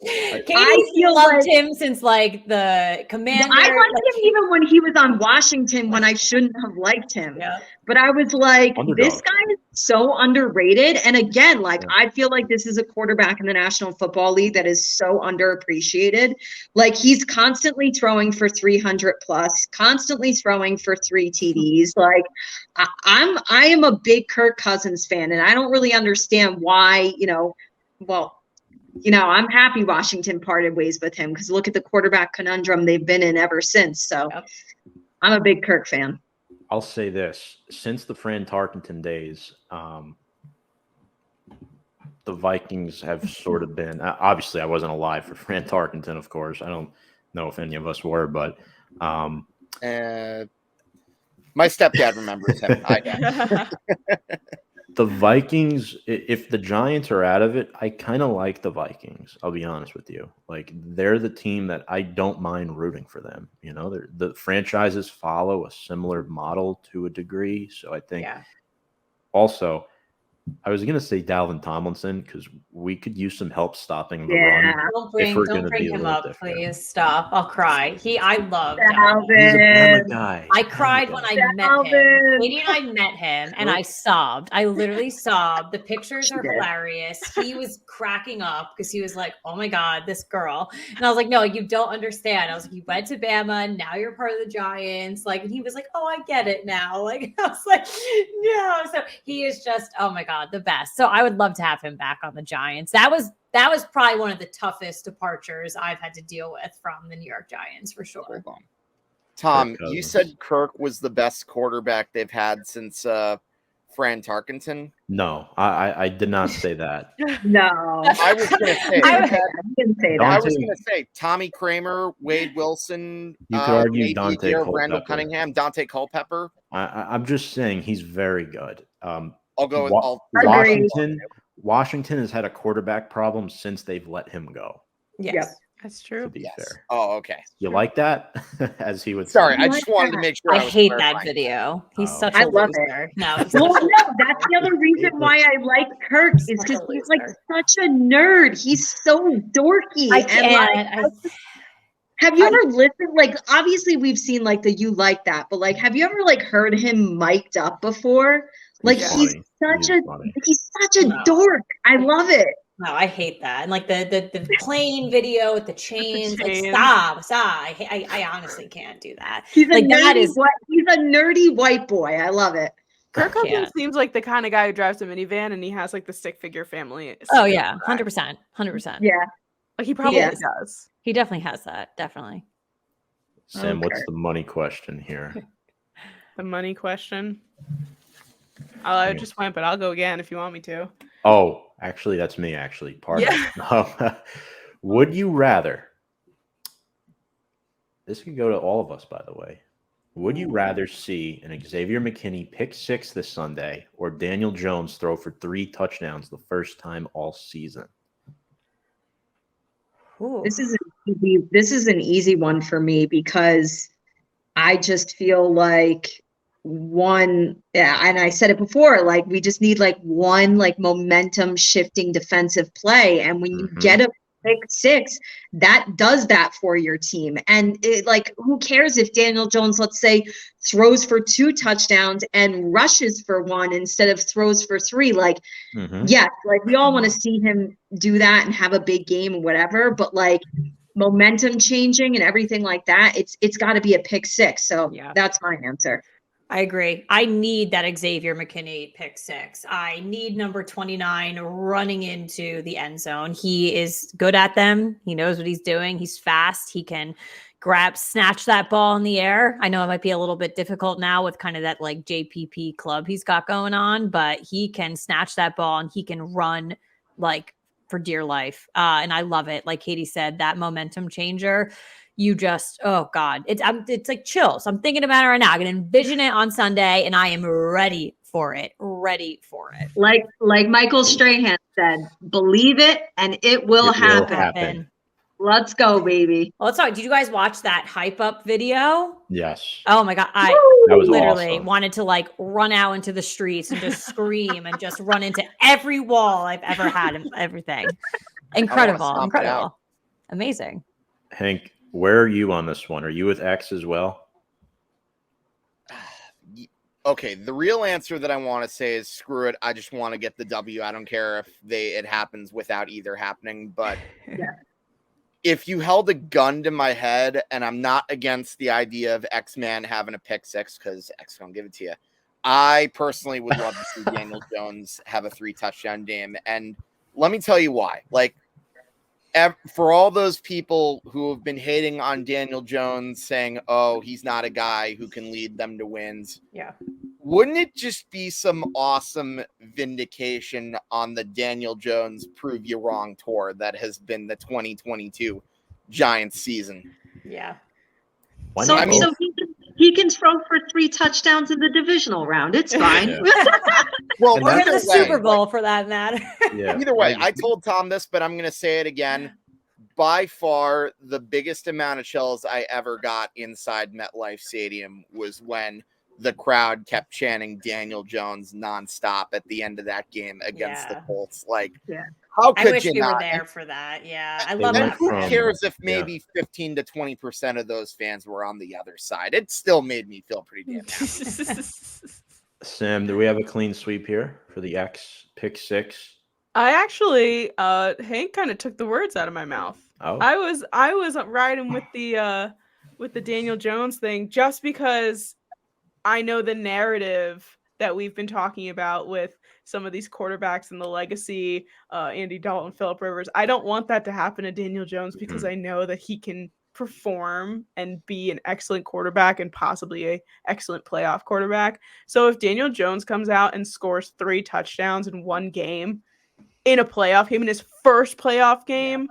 Katie feel loved like- him since like the Commander. I liked him even when he was on Washington when I shouldn't have liked him. Yeah. But I was like, Underdog. this guy is so underrated. And again, like, Yeah. I feel like this is a quarterback in the National Football League that is so underappreciated. Like, he's constantly throwing for 300 plus, constantly throwing for 3 TDs. Like, I am a big Kirk Cousins fan, and I don't really understand why, I'm happy Washington parted ways with him because look at the quarterback conundrum they've been in ever since. So Yep. I'm a big Kirk fan. I'll say this: since the Fran Tarkenton days, the Vikings have sort of been. Obviously, I wasn't alive for Fran Tarkenton, of course. I don't know if any of us were, but My stepdad remembers him. the Vikings. If the Giants are out of it, I kind of like the Vikings. I'll be honest with you. Like, they're the team that I don't mind rooting for them. The franchises follow a similar model to a degree, so I think. Yeah. Also, I was going to say Dalvin Tomlinson because we could use some help stopping the Yeah. run. Don't we're bring gonna be a him little up, different. please. Stop. I'll cry. I love Dalvin. Dalvin. He's a Bama guy. I cried when I met him. Dalvin. Katie and I met him, and I sobbed. I literally sobbed. The pictures are did. hilarious. He was cracking up because he was like, "Oh my God, this girl!" And I was like, "No, you don't understand." I was like, "You went to Bama, and now you're part of the Giants." Like, and he was like, "Oh, I get it now." Like, I was like, "No." So he is just, oh my God, the best. So I would love to have him back on the Giants. That was probably one of the toughest departures I've had to deal with from the New York Giants for sure. Hold on. Tom, Kirk you Cousins. said Kirk was the best quarterback they've had since Fran Tarkenton. No, I did not say that. No. I was going to say. I didn't say I that. was going to say Tommy Kramer, Wade Wilson, You could argue maybe Dante a year of Culpepper. Randall Cunningham, Dante Culpepper. I'm just saying he's very good. I'll go with Washington has had a quarterback problem since they've let him go. Yes. Yep. That's To true. be Yes. fair, Oh, okay. you like that, as he would. Sorry, say. I just wanted to make sure. I was hate that clarifying. video. He's Oh. such I a love loser. No, he's Well, such a no, that's the other reason why I like Kirk is Such because a he's like loser. such a nerd. He's so dorky. I And like, can't. have you ever listened? Like, obviously we've seen like the "You Like That," but like, have you ever like heard him mic'd up before? Like, he's such a No. dork. I love it. No, I hate that. And like the plane video with the chains. Like, chains. stop. I honestly can't do that. He's a Like, that nerdy is- he's a nerdy white boy. I love it. Kirk Cousins can't. seems like the kind of guy who drives a minivan and he has like the stick figure family. Oh yeah, 100%, 100%. Yeah. Like he probably Yes. does. He definitely has that. Definitely. Sam, what's Okay. the money question here? The money question. I just went, but I'll go again if you want me to. Oh, actually, that's me. Actually, pardon. Would you rather? This could go to all of us, by the way. Would you rather see an Xavier McKinney pick 6 this Sunday or Daniel Jones throw for 3 touchdowns the first time all season? Ooh. This is an easy one for me because I just feel like and I said it before, like we just need like one like momentum shifting defensive play. And when you get a pick 6, that does that for your team. And it, like, who cares if Daniel Jones, let's say, throws for 2 touchdowns and rushes for 1 instead of throws for 3? Like, yes, like we all want to see him do that and have a big game or whatever, but like momentum changing and everything like that, it's got to be a pick 6. So that's my answer. I agree. I need that Xavier McKinney pick 6. I need number 29 running into the end zone. He is good at them. He knows what he's doing. He's fast. He can snatch that ball in the air. I know it might be a little bit difficult now with kind of that like JPP club he's got going on, but he can snatch that ball and he can run like for dear life. And I love it. Like Katie said, that momentum changer. You just, oh God, it's like chills. I'm thinking about it right now. I can envision it on Sunday and I am ready for it. Like Michael Strahan said, believe it and it will happen. Let's go, baby. Well, let's talk. Did you guys watch that hype up video? Yes. Oh my God. I that was literally awesome. wanted to like run out into the streets and just scream and just run into every wall I've ever had and everything. Incredible. Amazing. Hank, where are you on this one? Are you with X as well? Okay, the real answer that I want to say is screw it. I just want to get the W. I don't care if it happens without either happening. But if you held a gun to my head, and I'm not against the idea of X-Man having a pick 6 because X gonna give it to you, I personally would love to see Daniel Jones have a 3-touchdown game. And let me tell you why. Like, for all those people who have been hating on Daniel Jones saying, oh, he's not a guy who can lead them to wins. Yeah. Wouldn't it just be some awesome vindication on the Daniel Jones Prove You Wrong tour that has been the 2022 Giants season? Yeah. So he can throw for 3 touchdowns in the divisional round. It's fine. Well, or in the Super Bowl for that matter. Either way, I told Tom this, but I'm going to say it again. By far, the biggest amount of chills I ever got inside MetLife Stadium was when the crowd kept chanting Daniel Jones nonstop at the end of that game against the Colts. Like, how could I wish we were there for that. Yeah, I love that. Who cares if maybe 15 to 20% of those fans were on the other side? It still made me feel pretty damn happy. Sam, do we have a clean sweep here for the X pick 6? I actually, Hank kind of took the words out of my mouth. Oh, I was riding with the Daniel Jones thing just because I know the narrative that we've been talking about with some of these quarterbacks and the legacy, Andy Dalton, Phillip Rivers. I don't want that to happen to Daniel Jones because I know that he can perform and be an excellent quarterback and possibly an excellent playoff quarterback. So if Daniel Jones comes out and scores 3 touchdowns in one game in a playoff game, in his first playoff game,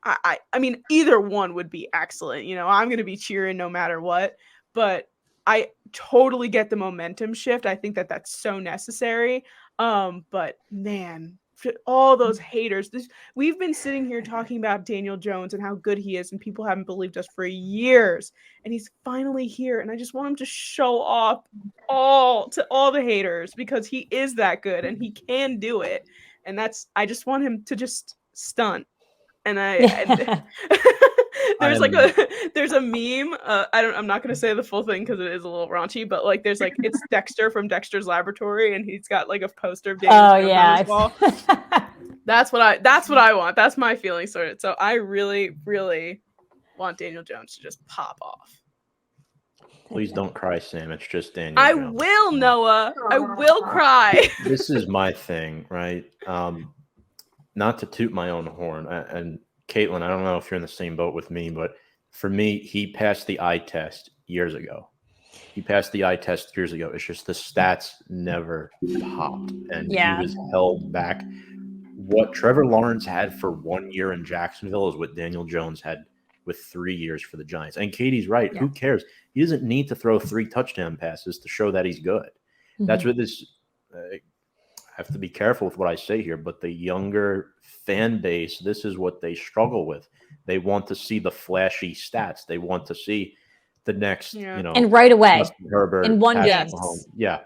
I mean, either one would be excellent. You know, I'm going to be cheering no matter what, but I totally get the momentum shift. I think that that's so necessary. But man, all those haters, we've been sitting here talking about Daniel Jones and how good he is, and people haven't believed us for years, and he's finally here. And I just want him to show off all the haters because he is that good and he can do it. And I just want him to just stunt. And there's a meme. I'm not gonna say the full thing because it is a little raunchy, but like there's like it's Dexter from Dexter's Laboratory, and he's got like a poster of Daniel Jones on his wall. That's what I want. That's my feeling sorted. So I really, really want Daniel Jones to just pop off. Please don't cry, Sam. It's just Daniel I Jones. will, Noah. I will cry. This is my thing, right? Not to toot my own horn, and Katelyn, I don't know if you're in the same boat with me, but for me, he passed the eye test years ago. It's just the stats never popped, and he was held back. What Trevor Lawrence had for 1 year in Jacksonville is what Daniel Jones had with 3 years for the Giants. And Katie's right. Yeah. Who cares? He doesn't need to throw 3 touchdown passes to show that he's good. Mm-hmm. That's what this I have to be careful with what I say here, but the younger fan base, this is what they struggle with. They want to see the flashy stats. They want to see the next, and right away, Herbert, in one game. Yeah.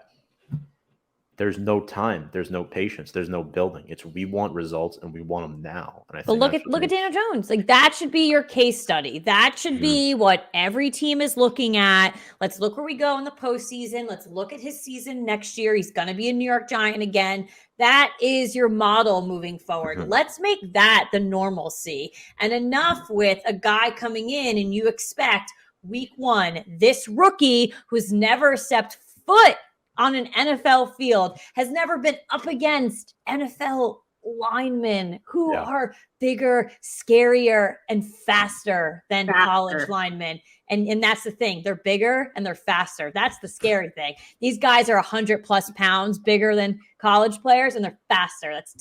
There's no time. There's no patience. There's no building. We want results and we want them now. And I think look at Daniel Jones. Like, that should be your case study. That should be what every team is looking at. Let's look where we go in the postseason. Let's look at his season next year. He's going to be a New York Giant again. That is your model moving forward. Mm-hmm. Let's make that the normalcy. And enough with a guy coming in and you expect week 1, this rookie who's never stepped foot on an NFL field, has never been up against NFL linemen who are bigger, scarier, and faster than college linemen. And that's the thing. They're bigger and they're faster. That's the scary thing. These guys are 100+ pounds bigger than college players, and they're faster. That's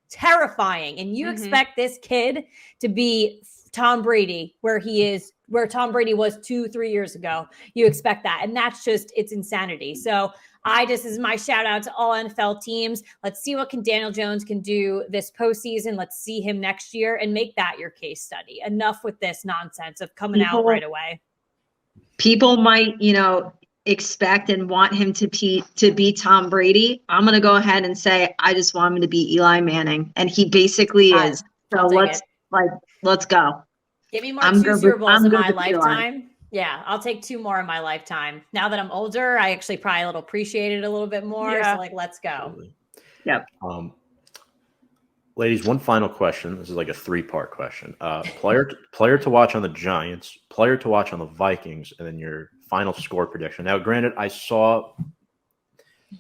terrifying. And you expect this kid to be Tom Brady, where Tom Brady was 2-3 years ago. You expect that. And that's just, it's insanity. So this is my shout out to all NFL teams. Let's see what Daniel Jones can do this postseason. Let's see him next year and make that your case study. Enough with this nonsense of coming out right away. People might, expect and want him to be Tom Brady. I'm going to go ahead and say, I just want him to be Eli Manning. And he basically is. So let's go. Give me more 2 Super Bowls in my lifetime. Yeah, I'll take 2 more in my lifetime. Now that I'm older, I actually probably appreciate it a little bit more. Yeah. So let's go. Yep. Ladies, one final question. This is like a 3-part question. Player to watch on the Giants, player to watch on the Vikings, and then your final score prediction. Now, granted,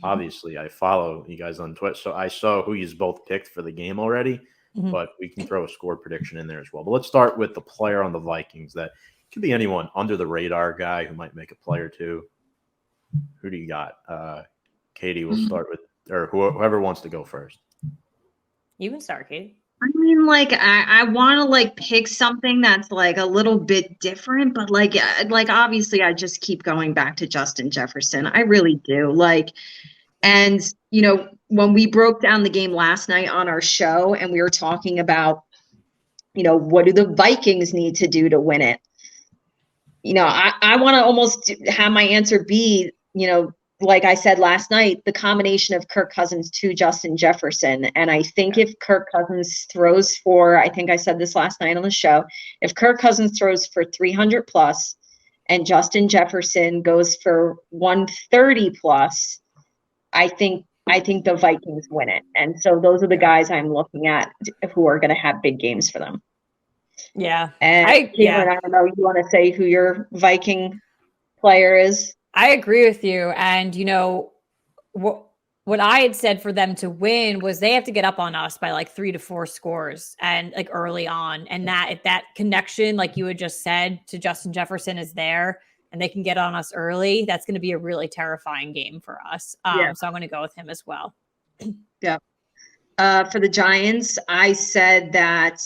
obviously I follow you guys on Twitter, so I saw who you both picked for the game already. But we can throw a score prediction in there as well. But let's start with the player on the Vikings. That could be anyone, under the radar guy who might make a play or two. Who do you got? Katie, we'll start with, or whoever wants to go first. You can start, Katie. I mean, I want to pick something that's a little bit different, but obviously I just keep going back to Justin Jefferson. I really do. And, when we broke down the game last night on our show and we were talking about, what do the Vikings need to do to win it? I want to almost have my answer be, like I said last night, the combination of Kirk Cousins to Justin Jefferson. And I think if Kirk Cousins throws for, I think I said this last night on the show, if Kirk Cousins throws for 300+ and Justin Jefferson goes for 130+, I think the Vikings win it. And so those are the guys I'm looking at who are going to have big games for them. Yeah. And Katelyn, I don't know, you want to say who your Viking player is? I agree with you. And, what I had said for them to win was they have to get up on us by 3 to 4 scores and early on. And if that connection, like you had just said, to Justin Jefferson is there, and they can get on us early, that's going to be a really terrifying game for us. So I'm going to go with him as well. Yeah. For the Giants, I said that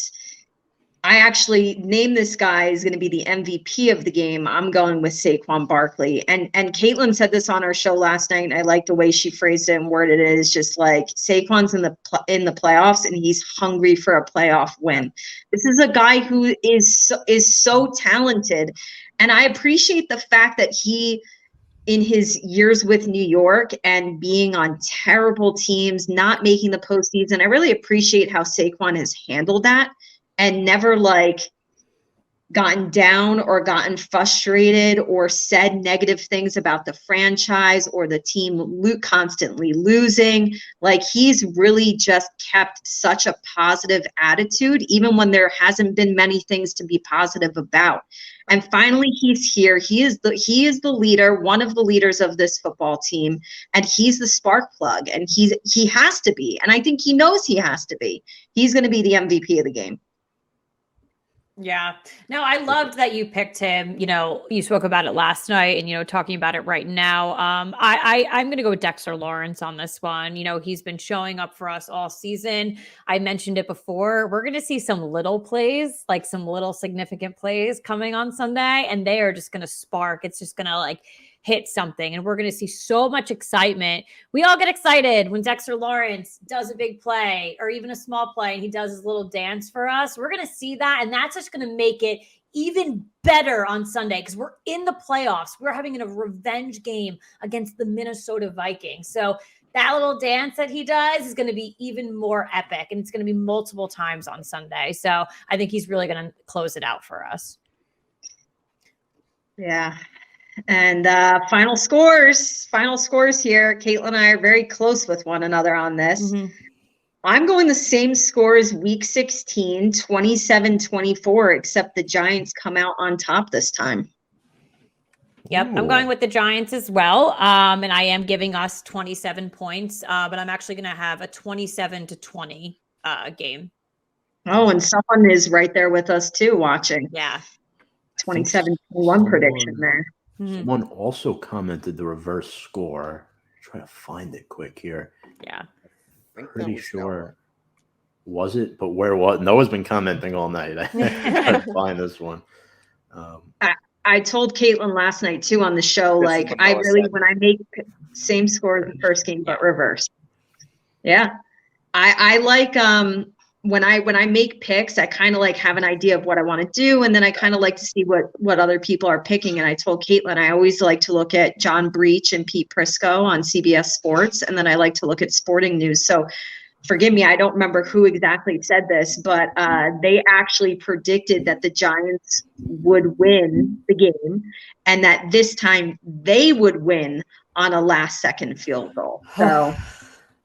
I actually named this guy is going to be the MVP of the game. I'm going with Saquon Barkley. And Katelyn said this on our show last night, and I like the way she phrased it and worded it. Is just Saquon's in the playoffs, and he's hungry for a playoff win. This is a guy who is so talented. And I appreciate the fact that he, in his years with New York and being on terrible teams, not making the postseason, I really appreciate how Saquon has handled that and never gotten down or gotten frustrated or said negative things about the franchise or the team constantly losing. Like, he's really just kept such a positive attitude, even when there hasn't been many things to be positive about. And finally, he's here. He is the leader, one of the leaders of this football team, and he's the spark plug. And he has to be. And I think he knows he has to be. He's going to be the MVP of the game. Yeah. No, I loved that you picked him. You know, you spoke about it last night and, you know, talking about it right now. I'm going to go with Dexter Lawrence on this one. You know, he's been showing up for us all season. I mentioned it before. We're going to see some little plays, like some little significant plays coming on Sunday, and they are just going to spark. It's just going to like hit something, and we're going to see so much excitement. We all get excited when Dexter Lawrence does a big play or even a small play and he does his little dance for us. We're going to see that, and that's just going to make it even better on Sunday because we're in the playoffs. We're having a revenge game against the Minnesota Vikings. So that little dance that he does is going to be even more epic, and it's going to be multiple times on Sunday. So I think he's really going to close it out for us. Yeah. And final scores here. Katelyn and I are very close with one another on this. Mm-hmm. I'm going the same score as week 16, 27-24, except the Giants come out on top this time. Yep, Ooh. I'm going with the Giants as well. And I am giving us 27 points, but I'm actually going to have a 27-20 game. Oh, and someone is right there with us too, watching. Yeah. 27-21 prediction there. Someone also commented the reverse score. Try to find it quick here. Yeah. Pretty sure. Was it? But where was? Noah's been commenting all night. I tried to find this one. I told Katelyn last night too on the show, like I really, when I make same score as the first game, but reverse. Yeah. I like, when I make picks, I kind of like have an idea of what I want to do. And then I kind of like to see what other people are picking. And I told Katelyn, I always like to look at John Breach and Pete Prisco on CBS Sports. And then I like to look at Sporting News. So forgive me, I don't remember who exactly said this, but they actually predicted that the Giants would win the game and that this time they would win on a last-second field goal. So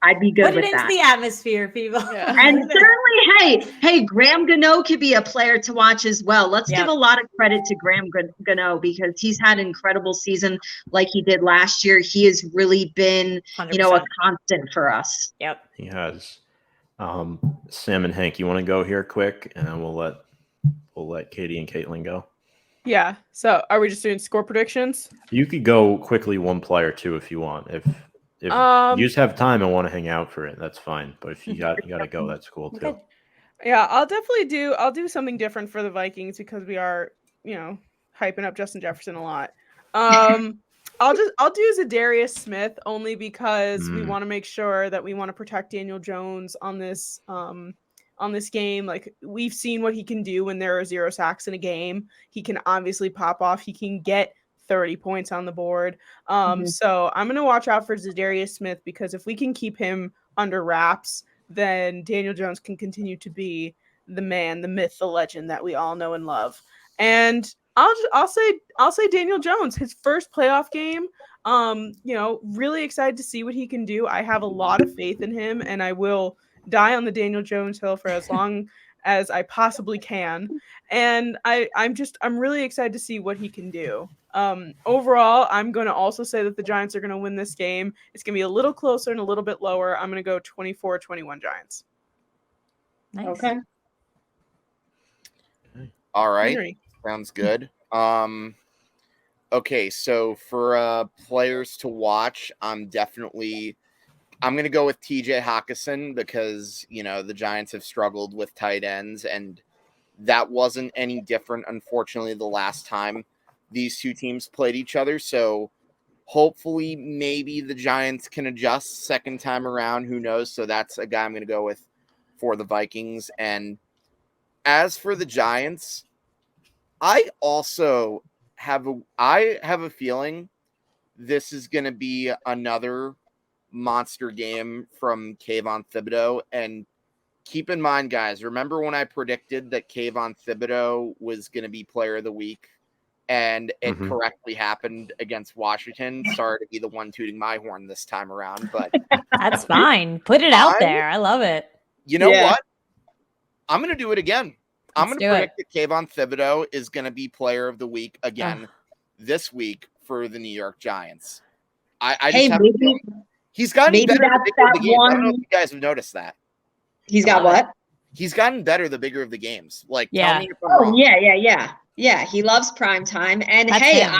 I'd be good with that. Put it into the atmosphere, people. Yeah. And certainly, hey, Graham Gano could be a player to watch as well. Let's give a lot of credit to Graham Gano because he's had an incredible season like he did last year. He has really been, 100%. a constant for us. Yep. He has. Sam and Hank, you want to go here quick, and then we'll let Katie and Katelyn go. Yeah. So are we just doing score predictions? You could go quickly one player too if you want. If you just have time and want to hang out for it, that's fine. But if you got to go, that's cool too. Okay. Yeah, I'll do something different for the Vikings because we are, hyping up Justin Jefferson a lot. I'll do Zadarius Smith only because we want to make sure that we want to protect Daniel Jones on this game. Like, we've seen what he can do when there are 0 sacks in a game. He can obviously pop off. He can get 30 points on the board. So I'm going to watch out for Zadarius Smith because if we can keep him under wraps, then Daniel Jones can continue to be the man, the myth, the legend that we all know and love. And I'll say Daniel Jones, his first playoff game. Really excited to see what he can do. I have a lot of faith in him, and I will die on the Daniel Jones hill for as long as I possibly can. And I'm really excited to see what he can do. Overall, I'm going to also say that the Giants are going to win this game. It's going to be a little closer and a little bit lower. I'm going to go 24-21 Giants. Nice. Okay. All right. Henry. Sounds good. Okay, so for players to watch, I'm going to go with TJ Hawkinson because, the Giants have struggled with tight ends, and that wasn't any different, unfortunately, the last time these two teams played each other. So hopefully maybe the Giants can adjust second time around. Who knows? So that's a guy I'm going to go with for the Vikings. And as for the Giants, I also have a feeling this is going to be another monster game from Kayvon Thibodeau. And keep in mind, guys, remember when I predicted that Kayvon Thibodeau was going to be player of the week and it correctly happened against Washington? Sorry to be the one tooting my horn this time around, but that's fine. Put it out there. I love it. You know what? I'm going to do it again. I'm Let's going to predict that Kayvon Thibodeau is going to be player of the week again this week for the New York Giants. I just have he's gotten better the bigger the games. I don't know if you guys have noticed that. He's got what? He's gotten better the bigger of the games. Like, Yeah. tell me if I'm wrong. Yeah, he loves prime time. And I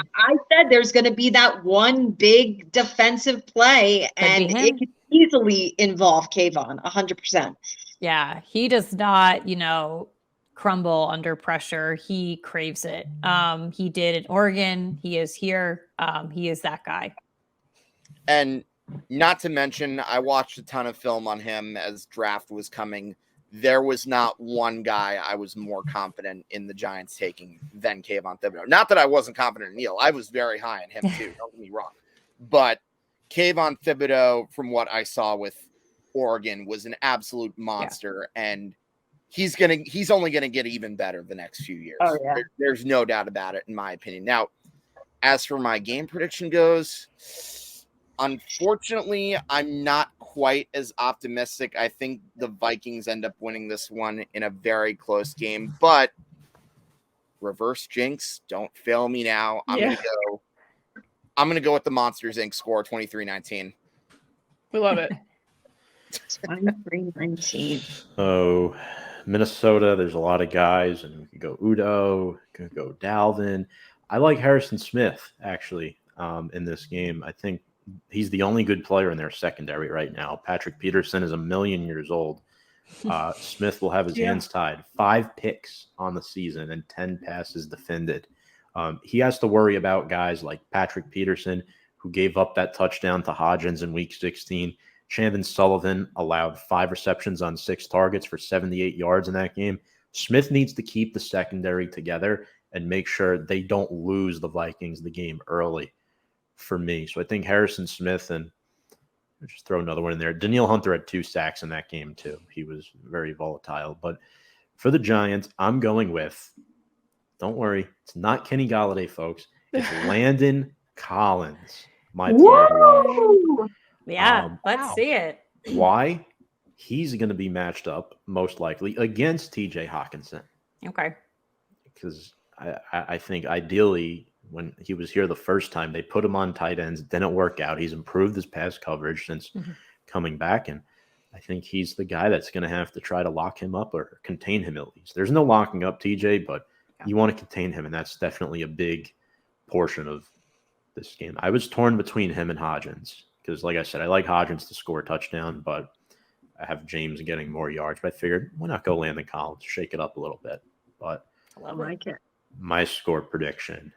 said there's going to be that one big defensive play, and it could easily involve Kayvon 100%. Yeah, he does not, crumble under pressure. He craves it. He did in Oregon. He is here. He is that guy. And not to mention, I watched a ton of film on him as draft was coming. There was not one guy I was more confident in the Giants taking than Kayvon Thibodeau. Not that I wasn't confident in Neal. I was very high on him too. Don't get me wrong. But Kayvon Thibodeau, from what I saw with Oregon, was an absolute monster. Yeah. And he's only gonna get even better the next few years. Oh, yeah. There's no doubt about it, in my opinion. Now, as for my game prediction goes, unfortunately, I'm not quite as optimistic. I think the Vikings end up winning this one in a very close game, but reverse jinx, don't fail me now. I'm gonna go with the Monsters Inc. score 23-19. We love it. 23-19. So Minnesota, there's a lot of guys, and we could go Udo, could go Dalvin. I like Harrison Smith actually in this game. I think he's the only good player in their secondary right now. Patrick Peterson is 1,000,000 years old. Smith will have his hands tied. 5 picks on the season and 10 passes defended. He has to worry about guys like Patrick Peterson, who gave up that touchdown to Hodgins in Week 16. Chandon Sullivan allowed 5 receptions on 6 targets for 78 yards in that game. Smith needs to keep the secondary together and make sure they don't lose the Vikings the game early for me. So I think Harrison Smith, and I'll just throw another one in there. Danielle Hunter had 2 sacks in that game too. He was very volatile. But for the Giants, I'm going with, don't worry, it's not Kenny Golladay, folks. It's Landon Collins, my player. Yeah, let's see it. Why? He's going to be matched up most likely against TJ Hawkinson. Okay. Because I think ideally when he was here the first time, they put him on tight ends. It didn't work out. He's improved his pass coverage since coming back. And I think he's the guy that's going to have to try to lock him up or contain him at least. There's no locking up TJ, but you want to contain him. And that's definitely a big portion of this game. I was torn between him and Hodgins because, like I said, I like Hodgins to score a touchdown, but I have James getting more yards. But I figured, why not go Landon Collins, shake it up a little bit. But I like it. My score prediction.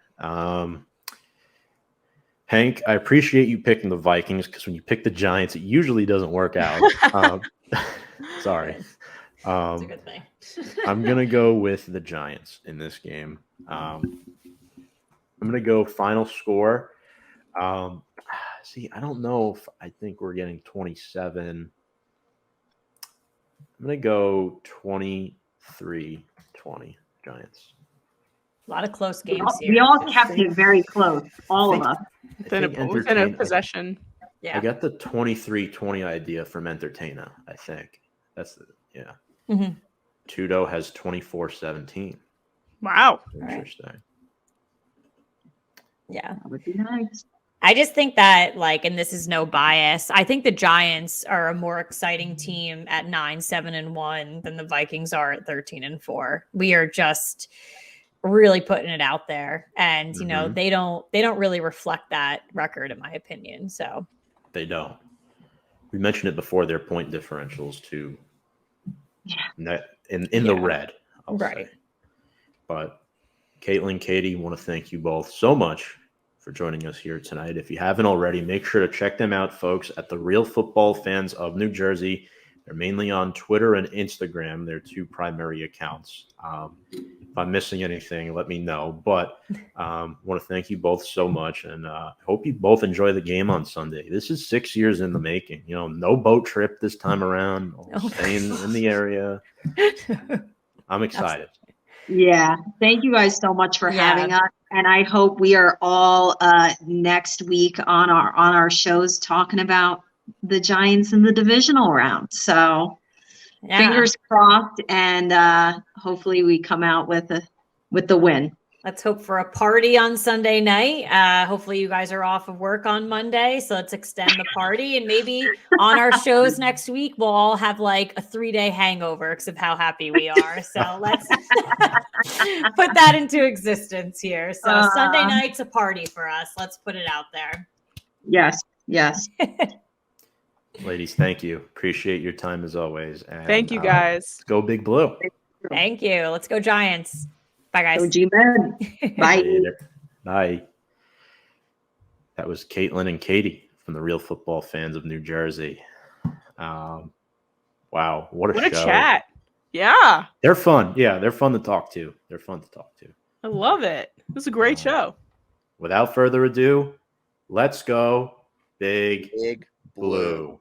Hank, I appreciate you picking the Vikings because when you pick the Giants, it usually doesn't work out. Sorry. That's a good thing. I'm going to go with the Giants in this game. I'm going to go final score. I don't know if I think we're getting 27. I'm going to go 23-20 Giants. A lot of close games here. We all kept it very close, all of us. Within a possession. Yeah. I got the 23-20 idea from Entertainer, I think. That's the, yeah. Mm-hmm. Tudo has 24-17. Wow. Interesting. Right. Yeah. That would be nice. I just think that, and this is no bias, I think the Giants are a more exciting team at 9-7-1 than the Vikings are at 13-4. We are just really putting it out there, and they don't really reflect that record, in my opinion. So they don't. We mentioned it before. Their point differentials too. Yeah. In the red, I'll say. But Katelyn, Katie, want to thank you both so much for joining us here tonight. If you haven't already, make sure to check them out, folks, at the Real Football Fans of New Jersey. They're mainly on Twitter and Instagram. They're 2 primary accounts. If I'm missing anything, let me know. But I want to thank you both so much, and hope you both enjoy the game on Sunday. This is 6 years in the making. No boat trip this time around. Staying in the area. I'm excited. Yeah. Thank you guys so much for having us. And I hope we are all next week on our shows talking about the Giants in the divisional round. So fingers crossed, and hopefully we come out with the win. Let's hope for a party on Sunday night. Hopefully you guys are off of work on Monday, so let's extend the party. And maybe on our shows next week, we'll all have like a 3-day hangover because of how happy we are. So let's put that into existence here. So Sunday night's a party for us. Let's put it out there. Yes. Ladies, thank you. Appreciate your time as always. And, Thank you, guys. Let's go Big Blue. Thank you. Let's go Giants. Bye, guys. Go G-Men. Bye. Later. Bye. That was Katelyn and Katie from the Real Football Fans of New Jersey. Wow, what a show. Chat. Yeah. They're fun. Yeah, they're fun to talk to. I love it. It was a great show. Without further ado, let's go Big Big Blue.